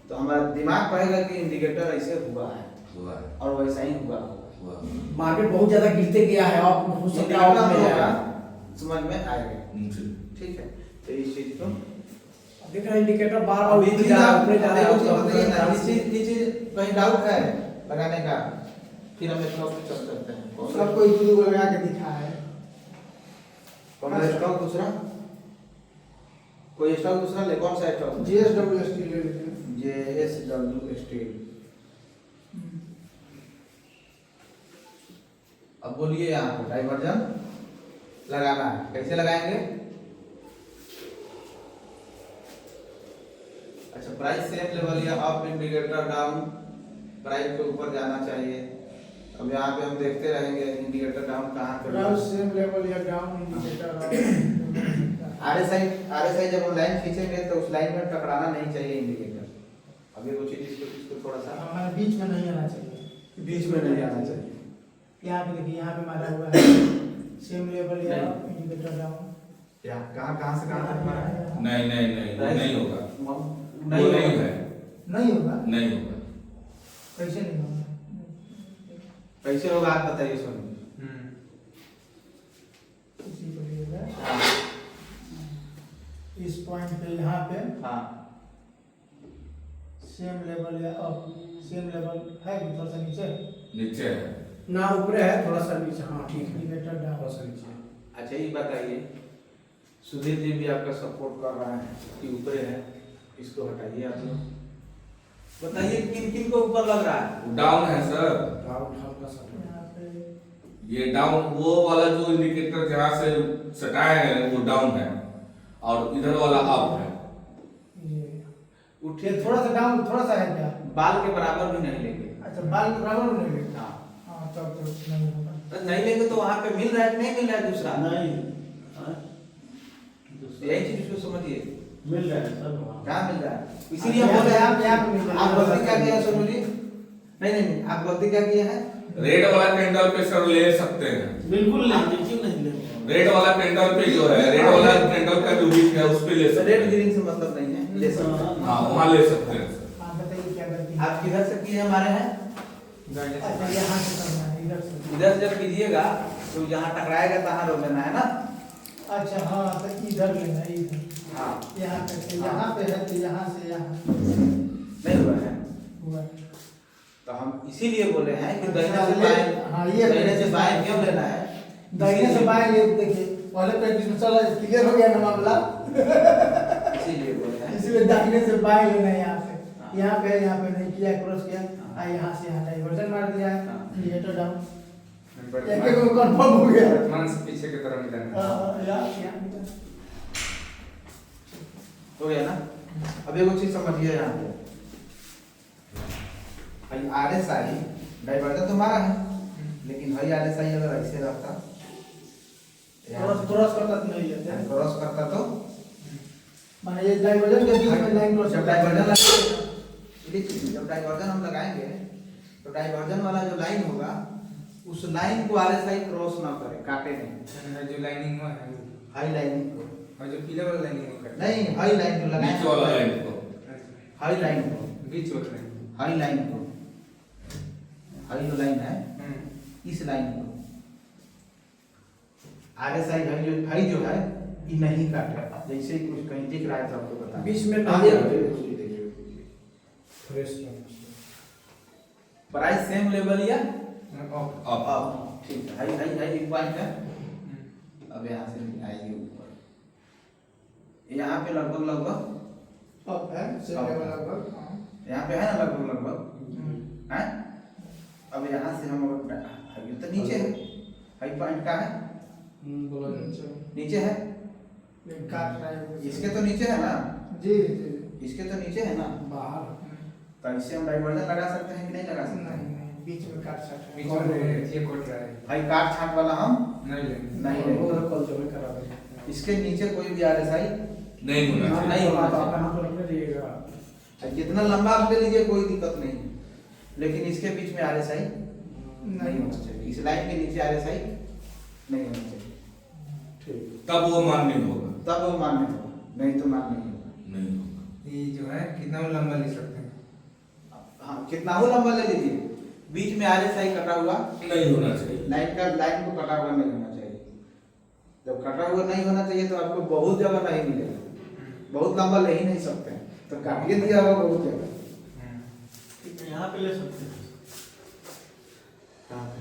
तो हमारा दिमाग कहेगा कि इंडिकेटर ऐसे हुआ है हुआ है, और वैसा ही हुआ हुआ। मार्केट बहुत ज्यादा गिरते गया है और हो सकता इंडिकेटर है हम और लोग में का है। समझ में आएगा। जी। ठीक है, तो इस चीज को देख रहे हैं इंडिकेटर बार बार अभी ऊपर जा रहा है, ऊपर जा रहा है, बताइए ना, ऊपर इस चीज कहीं डाउट है लगाने का, फिर हम स्टॉक पे चल करते हैं। सबको एक दूसरे को लगा के दिखा है। कौन सा स्टॉक दूसरा, कोई स्टॉक दूसरा ले, कौन सा स्टॉक? JSW स्टील ले लेते हैं। JSW steel. अब बोलिए यहाँ पे डाइवर्जन लगाना है, कैसे लगाएंगे? अच्छा, प्राइस सेम लेवल या अप इंडिकेटर डाउन, प्राइस के ऊपर जाना चाहिए। अब यहाँ पे हम देखते रहेंगे इंडिकेटर डाउन कहाँ पे प्राइस सेम लेवल या डाउन इंडिकेटर RSI जब हम लाइन खींचेंगे तो उस लाइन में टकराना नहीं चाहिए इंडिकेटर। अब ये कुछ इसको थोड़ा सा हमारे बीच में नहीं आना चाहिए। बीच में नहीं आना चाहिए। यहाँ पे देखिए, यहाँ पे मारा हुआ है सेम लेवल या इंडिकेटर डाउन। यहाँ कहाँ से कहाँ तक मारा है? नहीं नहीं नहीं वो नहीं होगा, नहीं वो नहीं होगा। है, नहीं होगा। नहीं होगा। कैसे नहीं होगा? कैसे होगा आप बताइए सुनिए। इसी को लिएगा इस पॉइंट पे, यहाँ पे हाँ सेम लेवल या अप, सेम लेवल है कि थोड़ा सा नीचे नीचे है। ना ऊपर है थोड़ा सा नीचे, हाँ ठीक है, इंडिकेटर थोड़ा डाउन। सा नीचे। अच्छा, ये बताइए, सुधीर जी भी आपका सपोर्ट कर रहा है कि ऊपर है, इसको हटाइए आप लोग। बताइए किन किन को ऊपर लग रहा है? डाउन है सर, डाउन हल्का सा। यहाँ पे ये डाउन वो वाला जो इंडिकेटर जहाँ से सटाए हैं वो डाउन है और इधर वाला अप है। ये उठिए, थोड़ा सा डाउन, थोड़ा सा है क्या? बाल के बराबर भी नहीं लेंगे। अच्छा, बाल के बराबर में नहीं लेगा। हाँ, हाँ, तब तो नहीं होगा। तो नहीं लेंगे तो वहाँ पे मिल रहा है कि नहीं मिल रहा है दूसरा? नहीं यही चीज उसको समझिए, मिल रहा है सर वहाँ। क्या मिल रहा है? इसीलिए हम यहाँ बोले पे यहाँ पे मिल रहा है। आप गलती क्या किया सोनू जी? नहीं नहीं नहीं, आप गलती क्या किए हैं? रेड वाला कैंडल पे सर ले सकते हैं, बिल्कुल लेंगे, क्यों नहीं लेंगे? रेड वाला कैंडल पे जो है, रेड वाला कैंडल का जो वीक है उस पे ले तो सकते रेड हैं। ग्रीन से मतलब नहीं है, ले सकते हैं। हाँ वहाँ ले सकते हैं सर। आप बताइए क्या गलती है? आप किधर से किए हमारे हैं? अच्छा, यहाँ से करना है, इधर से। इधर से जब कीजिएगा तो जहाँ टकराएगा तहाँ रोक लेना है ना। अच्छा, हाँ, तो इधर लेना है, इधर। हाँ, यहाँ पे से, यहाँ पे है तो यहाँ से यहाँ नहीं हुआ है। हुआ। तो हम इसीलिए बोले हैं कि अच्छा, दाहिने से ले- बाएं, हाँ, ये दाहिने से बाएं क्यों लेना है? दाहिने से बाएं ये देखिए, पहले प्रैक्टिस में चला, क्लियर हो गया ना मामला। इसीलिए बोले हैं। इसलिए दाहिने से बाएं लेना है यहाँ से। हाँ। यहाँ पे नहीं किया, क्रॉस किया, यहाँ से यहाँ डाइवर्जन मार दिया है, हाँ। Indicator down. एक एक को कंफर्म हो गया। वर्तमान से पीछे की तरफ मिलाना। यहाँ हो गया ना? अब एक चीज समझिए यहाँ पे, RSI डाइवर्जन तो मारा है, लेकिन हाई RSI अगर ऐसे रहता, क्रॉस करता तो नहीं है। क्रॉस करता तो माने ये डाइवर्जन के बीच में लाइन क्रॉस जब डाइवर्जन लगाएंगे, जब डाइवर्जन हम लगाएंगे तो डाइवर्जन वाला जो लाइन होगा उस लाइन को RSI क्रॉस ना करे, काटे नहीं। जो लाइनिंग में है हाई लाइन को और जो पीले वाला लाइनिंग में करते नहीं, हाई लाइन को नीचे वाला लगाएंगे, लाइन को, हाई लाइन को, बीच वाला लाइन। हाई लाइन को, हाई जो लाइन है इस लाइन को RSI हाई जो है ये नहीं काटेगा। जैसे ही कुछ कहीं दिख रहा है तो आपको बता बीच में हाँ, नहीं देखिए, फ्रेश प्राइस सेम लेवल या अप। अप, ठीक है, हाई हाई हाई एक पॉइंट है। अब यहाँ से आइए ऊपर, यहाँ पे लगभग लगभग अप है सेम Up है। लेवल लगभग हाँ। यहाँ पे है ना लगभग लगभग है। अब यहाँ से हम अभी तो नीचे है, हाई पॉइंट का है बोलो नीचे है, लेकिन काट रहा है इसके तो नीचे है ना, जी जी इसके तो नीचे है ना, बाहर तो इससे हम डाइवर्जन लगा सकते हैं कि नहीं लगा सकते नहीं हैं? नहीं बीच में काट सकते बीच हैं में ये कोट रहा है, भाई काट छाट वाला हम नहीं लेंगे। नहीं वो लेंगे। कल जब करा देंगे। इसके नीचे कोई भी RSI नहीं होना चाहिए। नहीं होना चाहिए। आप यहाँ पर रखने दीजिएगा। जितना लंबा आप ले लीजिए कोई दिक्कत नहीं, लेकिन इसके बीच में RSI नहीं होना चाहिए, इस लाइन के नीचे RSI नहीं होना चाहिए, ठीक तब वो मान्य होगा, तब वो मान्य होगा, नहीं तो मान्य नहीं होगा। नहीं होगा। ये जो है कितना लंबा ले सकते हैं? हाँ कितना हो लंबा ले लीजिए, बीच में RSI कटा हुआ नहीं होना चाहिए। लाइन को कटा हुआ नहीं होना चाहिए। जब कटा हुआ नहीं होना चाहिए तो आपको बहुत जगह नहीं मिलेगा, बहुत लंबा ले ही नहीं सकते हैं, तो काटिए दिया होगा बहुत जगह। यहाँ पे ले सकते हैं। कहाँ पे?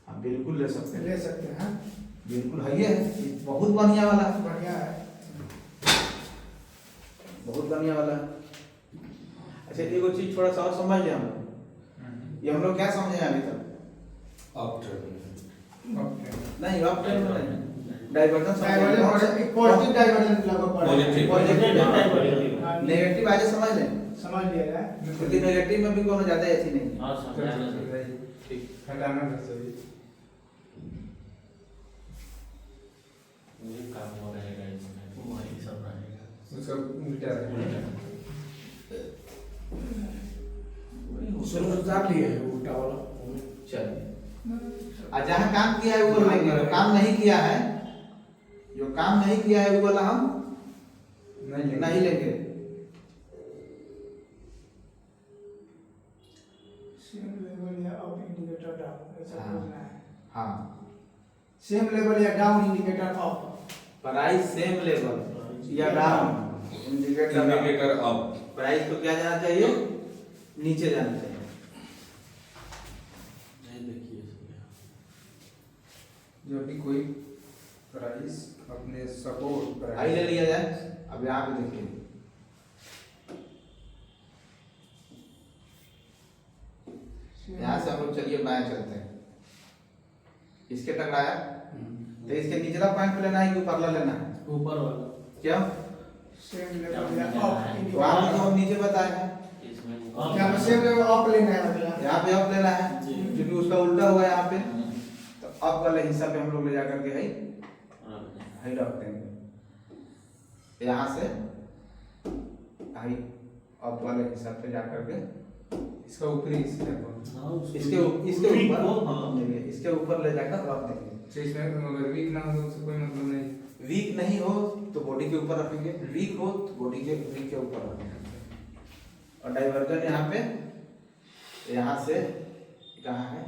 हाँ बिल्कुल ले सकते हैं, ले सकते हैं बिल्कुल है, ये बहुत बढ़िया वाला है, बढ़िया है बहुत बढ़िया वाला है। अच्छा एगो चीज थोड़ा सा और समझ लिया हम लोग, ये हम लोग क्या समझे हैं अभी तक? अब टर्न ओके। नहीं अब ट्रेन में नहीं, डाइवर्जन डाइवर्जन एक पॉजिटिव डाइवर्जन लगभग पड़ा है। पॉजिटिव नेगेटिव आज समझ लें, समझ लिया है क्योंकि नेगेटिव में भी कोनो ज्यादा ऐसी नहीं है। हाँ समझाना चाहिए। ठीक, हटाना नहीं चाहिए। ये काम हो रहेगा इसमें, वही सब रहेगा। उसका उल्टा रहेगा। सुनो जान लिए उल्टा वाला। चलिए, और जहाँ काम किया है वो लेंगे, जो काम नहीं किया है, जो काम नहीं किया है वो वाला हम नहीं लेंगे। नहीं लेंगे। सेम लेवल या अप इंडिकेटर डाउन ऐसा हाँ। बोलना है। हाँ सेम लेवल या down indicator up price same level या डाउन इंडिकेटर इंडिकेटर अब प्राइस को क्या जाना चाहिए, नीचे जाना चाहिए। नहीं देखिए इसमें। जब भी कोई प्राइस अपने सपोर्ट हाई ले लिया जाए, अब यहाँ पे देखिए यहाँ से हम लोग चलिए बाएं चलते हैं, इसके टकराया तो इसके निचला पॉइंट पे लेना है कि ऊपरला लेना है? ऊपर वाला क्यों? सेम लेवल या अप वहाँ पे तो हम इंडिकेटर नीचे बताए हैं, इसमें क्या हमें सेम लेवल अप लेना है मतलब यहाँ पे अप लेना है जी। क्योंकि उसका उल्टा हुआ है यहाँ पे, तो अप वाले हिस्सा पे हम लोग ले जाकर के हाई रख देंगे। यहाँ से हाई अप वाले हिस्सा पे जाकर के इसका ऊपरी हिस्सा है। इसके ऊपर इसके ऊपर ले जाकर रख देंगे। तो इसमें अगर वीक ना हो तो उससे कोई मतलब नहीं। वीक नहीं हो तो बॉडी के ऊपर रखेंगे, वीक हो तो बॉडी के वीक के ऊपर रखेंगे। और डाइवर्जन यहाँ पे, यहाँ से कहाँ है,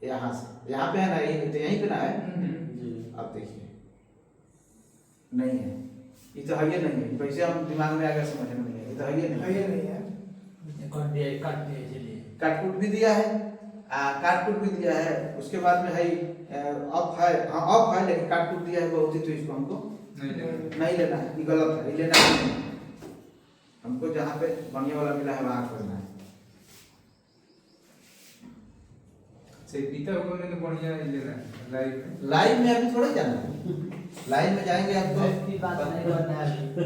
यहाँ से यहाँ पे है ना, ये तो यहीं पे ना है। अब देखिए नहीं है, ये तो है नहीं है, कैसे हम दिमाग में आ गया समझ में नहीं है, ये तो है नहीं ये नहीं है काट दिए इसलिए। काटकुट भी दिया है, काटकुट भी दिया है, उसके बाद में है अप है, हाँ अप है लेकिन काटकुट दिया है बहुत ही, तो इसको हमको नहीं लेना। नहीं लेना है, ये गलत है, ये लेना ही नहीं है। हमको जहाँ पे बढ़िया वाला मिला है वहाँ करना है। से पीता हुआ में तो बढ़िया ही लेना है लाइव में। लाइन में अभी थोड़ा जाना है, लाइन में जाएंगे आपको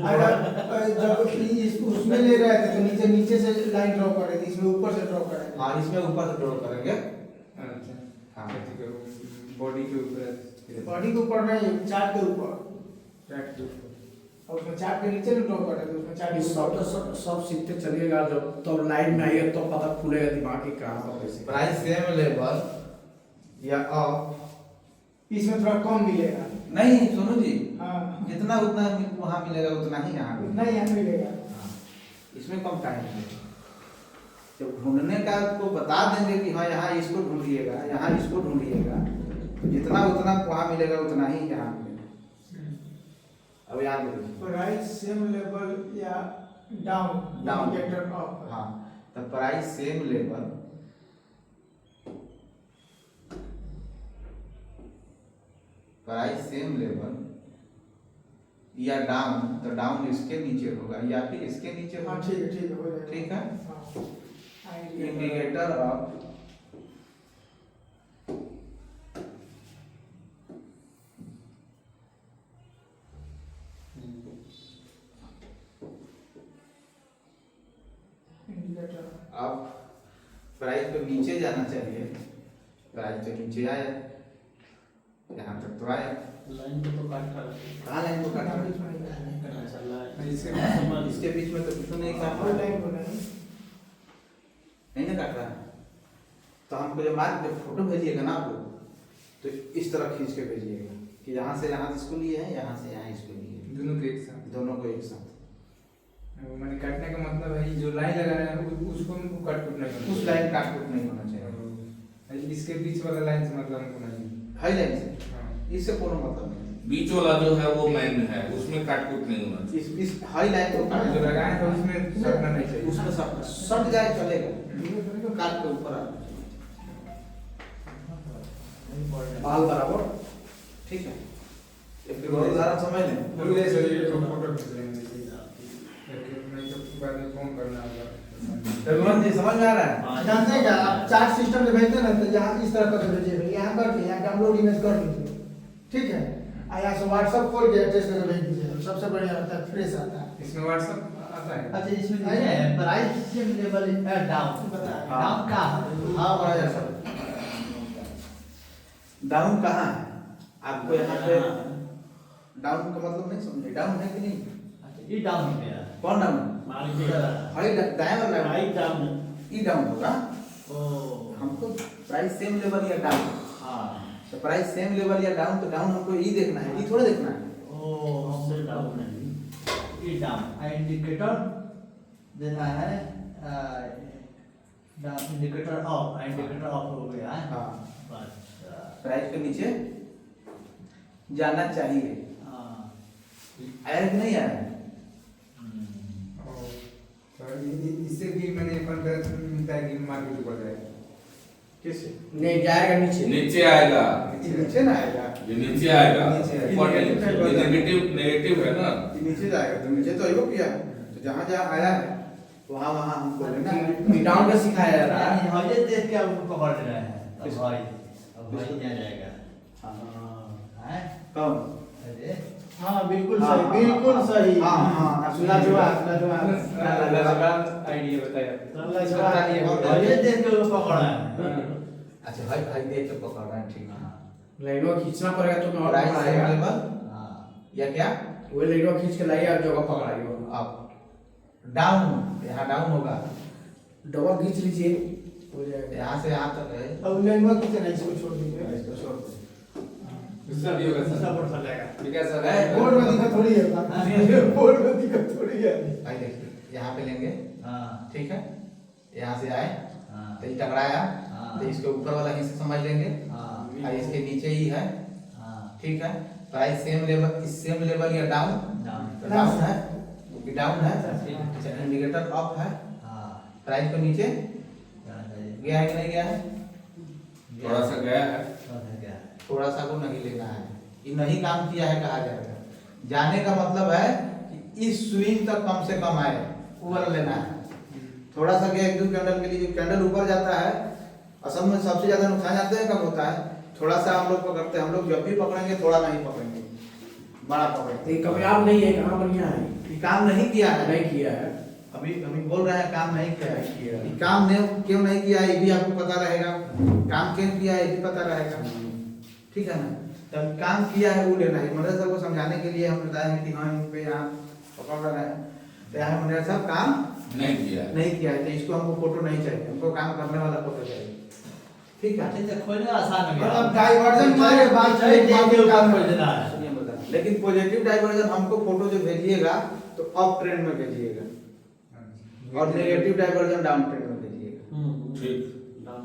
अगर जब उसमें ले रहे थे तो नीचे नीचे से लाइन ड्रॉ कर रहे थे, इसमें ऊपर से ड्रॉ कर रहे थे। हाँ इसमें ऊपर से ड्रॉ करेंगे। अच्छा हाँ। ठीक है, बॉडी के ऊपर बॉडी के ऊपर नहीं, चार्ट के ऊपर, ट्रैक के ऊपर। और उसमें चार्ट के नीचे ड्रॉ कर रहे थे, उसमें चार्ट के सब ऊपर सब सीखते चलिएगा, जब तो लाइन में आइए तो पता खुलेगा दिमाग की कहाँ पर कैसे। प्राइस सेम लेवल या अप, इसमें थोड़ा कम मिलेगा। नहीं सोनू जी, हाँ जितना उतना वहाँ मिलेगा उतना ही यहाँ मिलेगा। नहीं यहाँ मिलेगा। हाँ, इसमें कम टाइम मिलेगा। जब ढूंढने का आपको बता देंगे कि हाँ यहाँ इसको ढूंढिएगा, यहाँ इसको ढूंढिएगा, तो जितना उतना वहाँ मिलेगा उतना ही यहाँ मिलेगा। अब यहाँ देखिए, प्राइस सेम लेवल या डाउन डाउन। Indicator up. हाँ द प्राइस सेम लेवल या डाउन, तो डाउन इसके नीचे होगा या फिर इसके नीचे हाँ होगा। ठीक है हो जाएगा। ठीक है, हाँ इंडिकेटर ऑफ इंडिकेटर अब प्राइस तो नीचे जाना चाहिए, प्राइस तो नीचे आया, यहाँ तक तो आया। लाइन को तो काट रहा है। कहाँ लाइन को काटा? बीच में नहीं करना चल रहा है। इसके बीच में तो कुछ नहीं काट कोई रहा, लाइन को नहीं। नहीं ना काट रहा। तो हमको जब मार्क जब फोटो भेजिएगा ना आप लोग, तो इस तरह खींच के भेजिएगा कि यहाँ से यहाँ इसको लिए है, यहाँ से यहाँ इसको लिए है, दोनों के एक साथ। दोनों को एक साथ। वो मैंने काटने का मतलब है जो लाइन लगा रहे हैं उसको हमको काट कूट नहीं करना उस लाइन काट कूट नहीं होना चाहिए, चाहिए। इसके बीच वाला लाइन से मतलब हमको नहीं। हाई लाइन से हाँ। इससे कोई मतलब नहीं। बीच वाला जो है वो मैन है, उसमें काट कूट नहीं होना चाहिए। इस हाई लाइन को काट जो लगाए तो उसमें सटना नहीं चाहिए। उसमें सट जाए चलेगा, काट के ऊपर आ, बाल बराबर। ठीक है। एक और उदाहरण समझ लें। बोलिए सर, ये तो फोटो खींच लेंगे नहीं तो बाद में फोन करना होगा। रघुवंश जी समझ में आ रहा है? जानते हैं क्या, आप चार्ट सिस्टम में भेजते हैं ना, तो यहाँ इस तरह करके भेजिए, यहाँ करके यहाँ डाउनलोड इमेज कर लीजिए, ठीक है। और यहाँ से व्हाट्सएप खोल के अटैच करके भेज दीजिए, सबसे बढ़िया रहता है, फ्रेश आता है। इसमें व्हाट्सएप आता है। अच्छा इसमें price same level down down का हाँ बड़ा सर, डाउन कहाँ है? आपको यहाँ पे डाउन का मतलब नहीं समझे, डाउन है कि नहीं? अच्छा ये डाउन है मेरा कौन डाउन? मान लीजिए हाई दाएं वाला राइट डाउन। ई डाउन होगा। ओ हमको प्राइस सेम लेवल या डाउन, हाँ तो प्राइस सेम लेवल या डाउन, तो डाउन हमको ई देखना है, ई थोड़ा देखना है। ओ उससे डाउन है। ये डाउन इंडिकेटर देना है इंडिकेटर ऑफ हो गया है। हाँ, अच्छा प्राइस के नीचे जाना चाहिए, हाँ आया कि नहीं आया? तो इससे भी मैंने कॉन्ट्रैक्ट मिलता है कि मार्केट ऊपर जाएगा। किससे? नहीं जाएगा नीचे। नीचे आएगा, ये नीचे ना आएगा, ये नीचे आएगा। नीचे आएगा। ऊपर नहीं, ये नेगेटिव है ना। ये नीचे जाएगा, तो नीचे तो आइयो किया, तो जहाँ जहाँ आया है वहाँ वहाँ हमको लेना है। डाउन का सिखाया जा रहा है। यानी हजे देख के आप पकड़ रहे हैं अब भाई यहाँ जाएगा। हाँ। हैं कौन? अरे हाँ बिल्कुल हाँ, सही, हाँ, बिल्कुल हाँ, सही। हाँ, हाँ, लाजवाब लाजवाब। लाजवाब आइडिया बताया। लाजवाब। हजे देख के पकड़ा है। अच्छा भाई भाई देख के पकड़ रहे हैं, ठीक है। लाइनों खींचना पड़ेगा तो मैं और प्राइस पकड़ाएगा। लेवल हाँ या क्या? वही लाइनों खींच के लाइए और जगह पकड़ाइए। अब डाउन, यहाँ डाउन होगा, डबल खींच लीजिए, हो जाएगा। यहाँ से यहाँ तक है, अब लाइन में कितने इसको छोड़ दीजिए। इसको छोड़ दो। दूसरा भी होगा दूसरा सर। बोर्ड फट जाएगा। विकास सर ए, बोर्ड में दिक्कत थोड़ी है, बोर्ड में दिक्कत थोड़ी है। भाई देखिए, यहाँ पे लेंगे, हाँ ठीक है। यहाँ से आए हाँ तो ये टकराया, हाँ। तो इसके ऊपर वाला हिस्सा समझ लेंगे, हाँ और इसके नीचे ही है, हाँ ठीक है। प्राइस सेम लेवल, इस सेम लेवल या डाउन, डाउन तो डाउन है, ये डाउन है। ठीक है। अच्छा, इंडिकेटर अप है, हाँ प्राइस को नीचे जाना चाहिए। गया है कि नहीं गया है? थोड़ा सा गया है। थोड़ा गया है। थोड़ा सा को नहीं लेना है, ये नहीं काम किया है कहा जाएगा। जाने का मतलब है कि इस स्विंग तक कम से कम आए, वो वाला लेना है। थोड़ा सा गया, एक दो कैंडल के लिए जो कैंडल ऊपर जाता है, असल में सबसे ज्यादा नुकसान जानते हैं कब होता है? थोड़ा सा हम लोग पकड़ते हैं, हम लोग जब भी पकड़ेंगे थोड़ा नहीं पकड़ेंगे, बड़ा पकड़ेंगे। ये कामयाब नहीं है, कहाँ बढ़िया है। ये काम नहीं किया है, नहीं किया है। अभी अभी बोल रहे हैं काम नहीं किया है। नहीं किया है। ये काम नहीं क्यों नहीं किया है, ये भी आपको पता रहेगा। काम क्यों किया है, ये भी पता रहेगा, ठीक है ना। तब काम किया है वो लेना है। मनोज साहब को समझाने के लिए हम बताए हैं कि हाँ इन पे यहाँ पकड़ रहे हैं, तो यहाँ मनोज साहब काम नहीं किया है। नहीं किया है, तो इसको हमको फोटो नहीं चाहिए, हमको काम करने वाला फोटो चाहिए, ठीक है। अच्छा खोलने आसान हो गया। मतलब डाइवर्जन मारे बात चाहिए एक बात देख के काम ऊपर है। देना है। सुनिए बता, लेकिन पॉजिटिव डाइवर्जन हमको फोटो जो भेजिएगा तो अप ट्रेंड में भेजिएगा, और नेगेटिव डाइवर्जन डाउन ट्रेंड में भेजिएगा। ठीक। डाउन।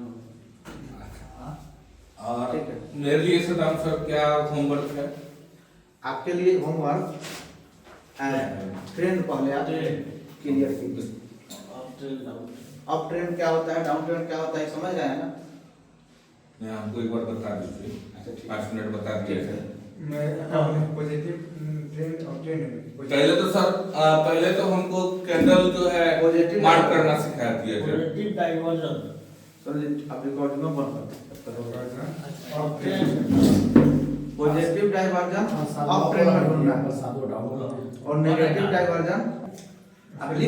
और ठीक है। मेरे लिए सदाम सर क्या होमवर्क है? आपके लिए होमवर्क ट्रेंड पहले आप ट्रेंड। क्लियर कीजिए। अब ट्रेन डाउन। अप ट्रेंड क्या होता है, डाउन ट्रेंड क्या होता है, समझ गए ना? मैं आपको एक बार बता दीजिए, अच्छा, ठीक 5 मिनट बता दिए ठीक थे। है। मैं पॉजिटिव ट्रेंड और ट्रेंड में पहले तो सर पहले तो हमको कैंडल जो है Positive मार्क करना सिखा दिया थे। पॉजिटिव डाइवर्जन सर अब रिकॉर्डिंग में बंद कर और trend positive diversion up trend में ढूंढना है और नेगेटिव डाइवर्जन आप लिख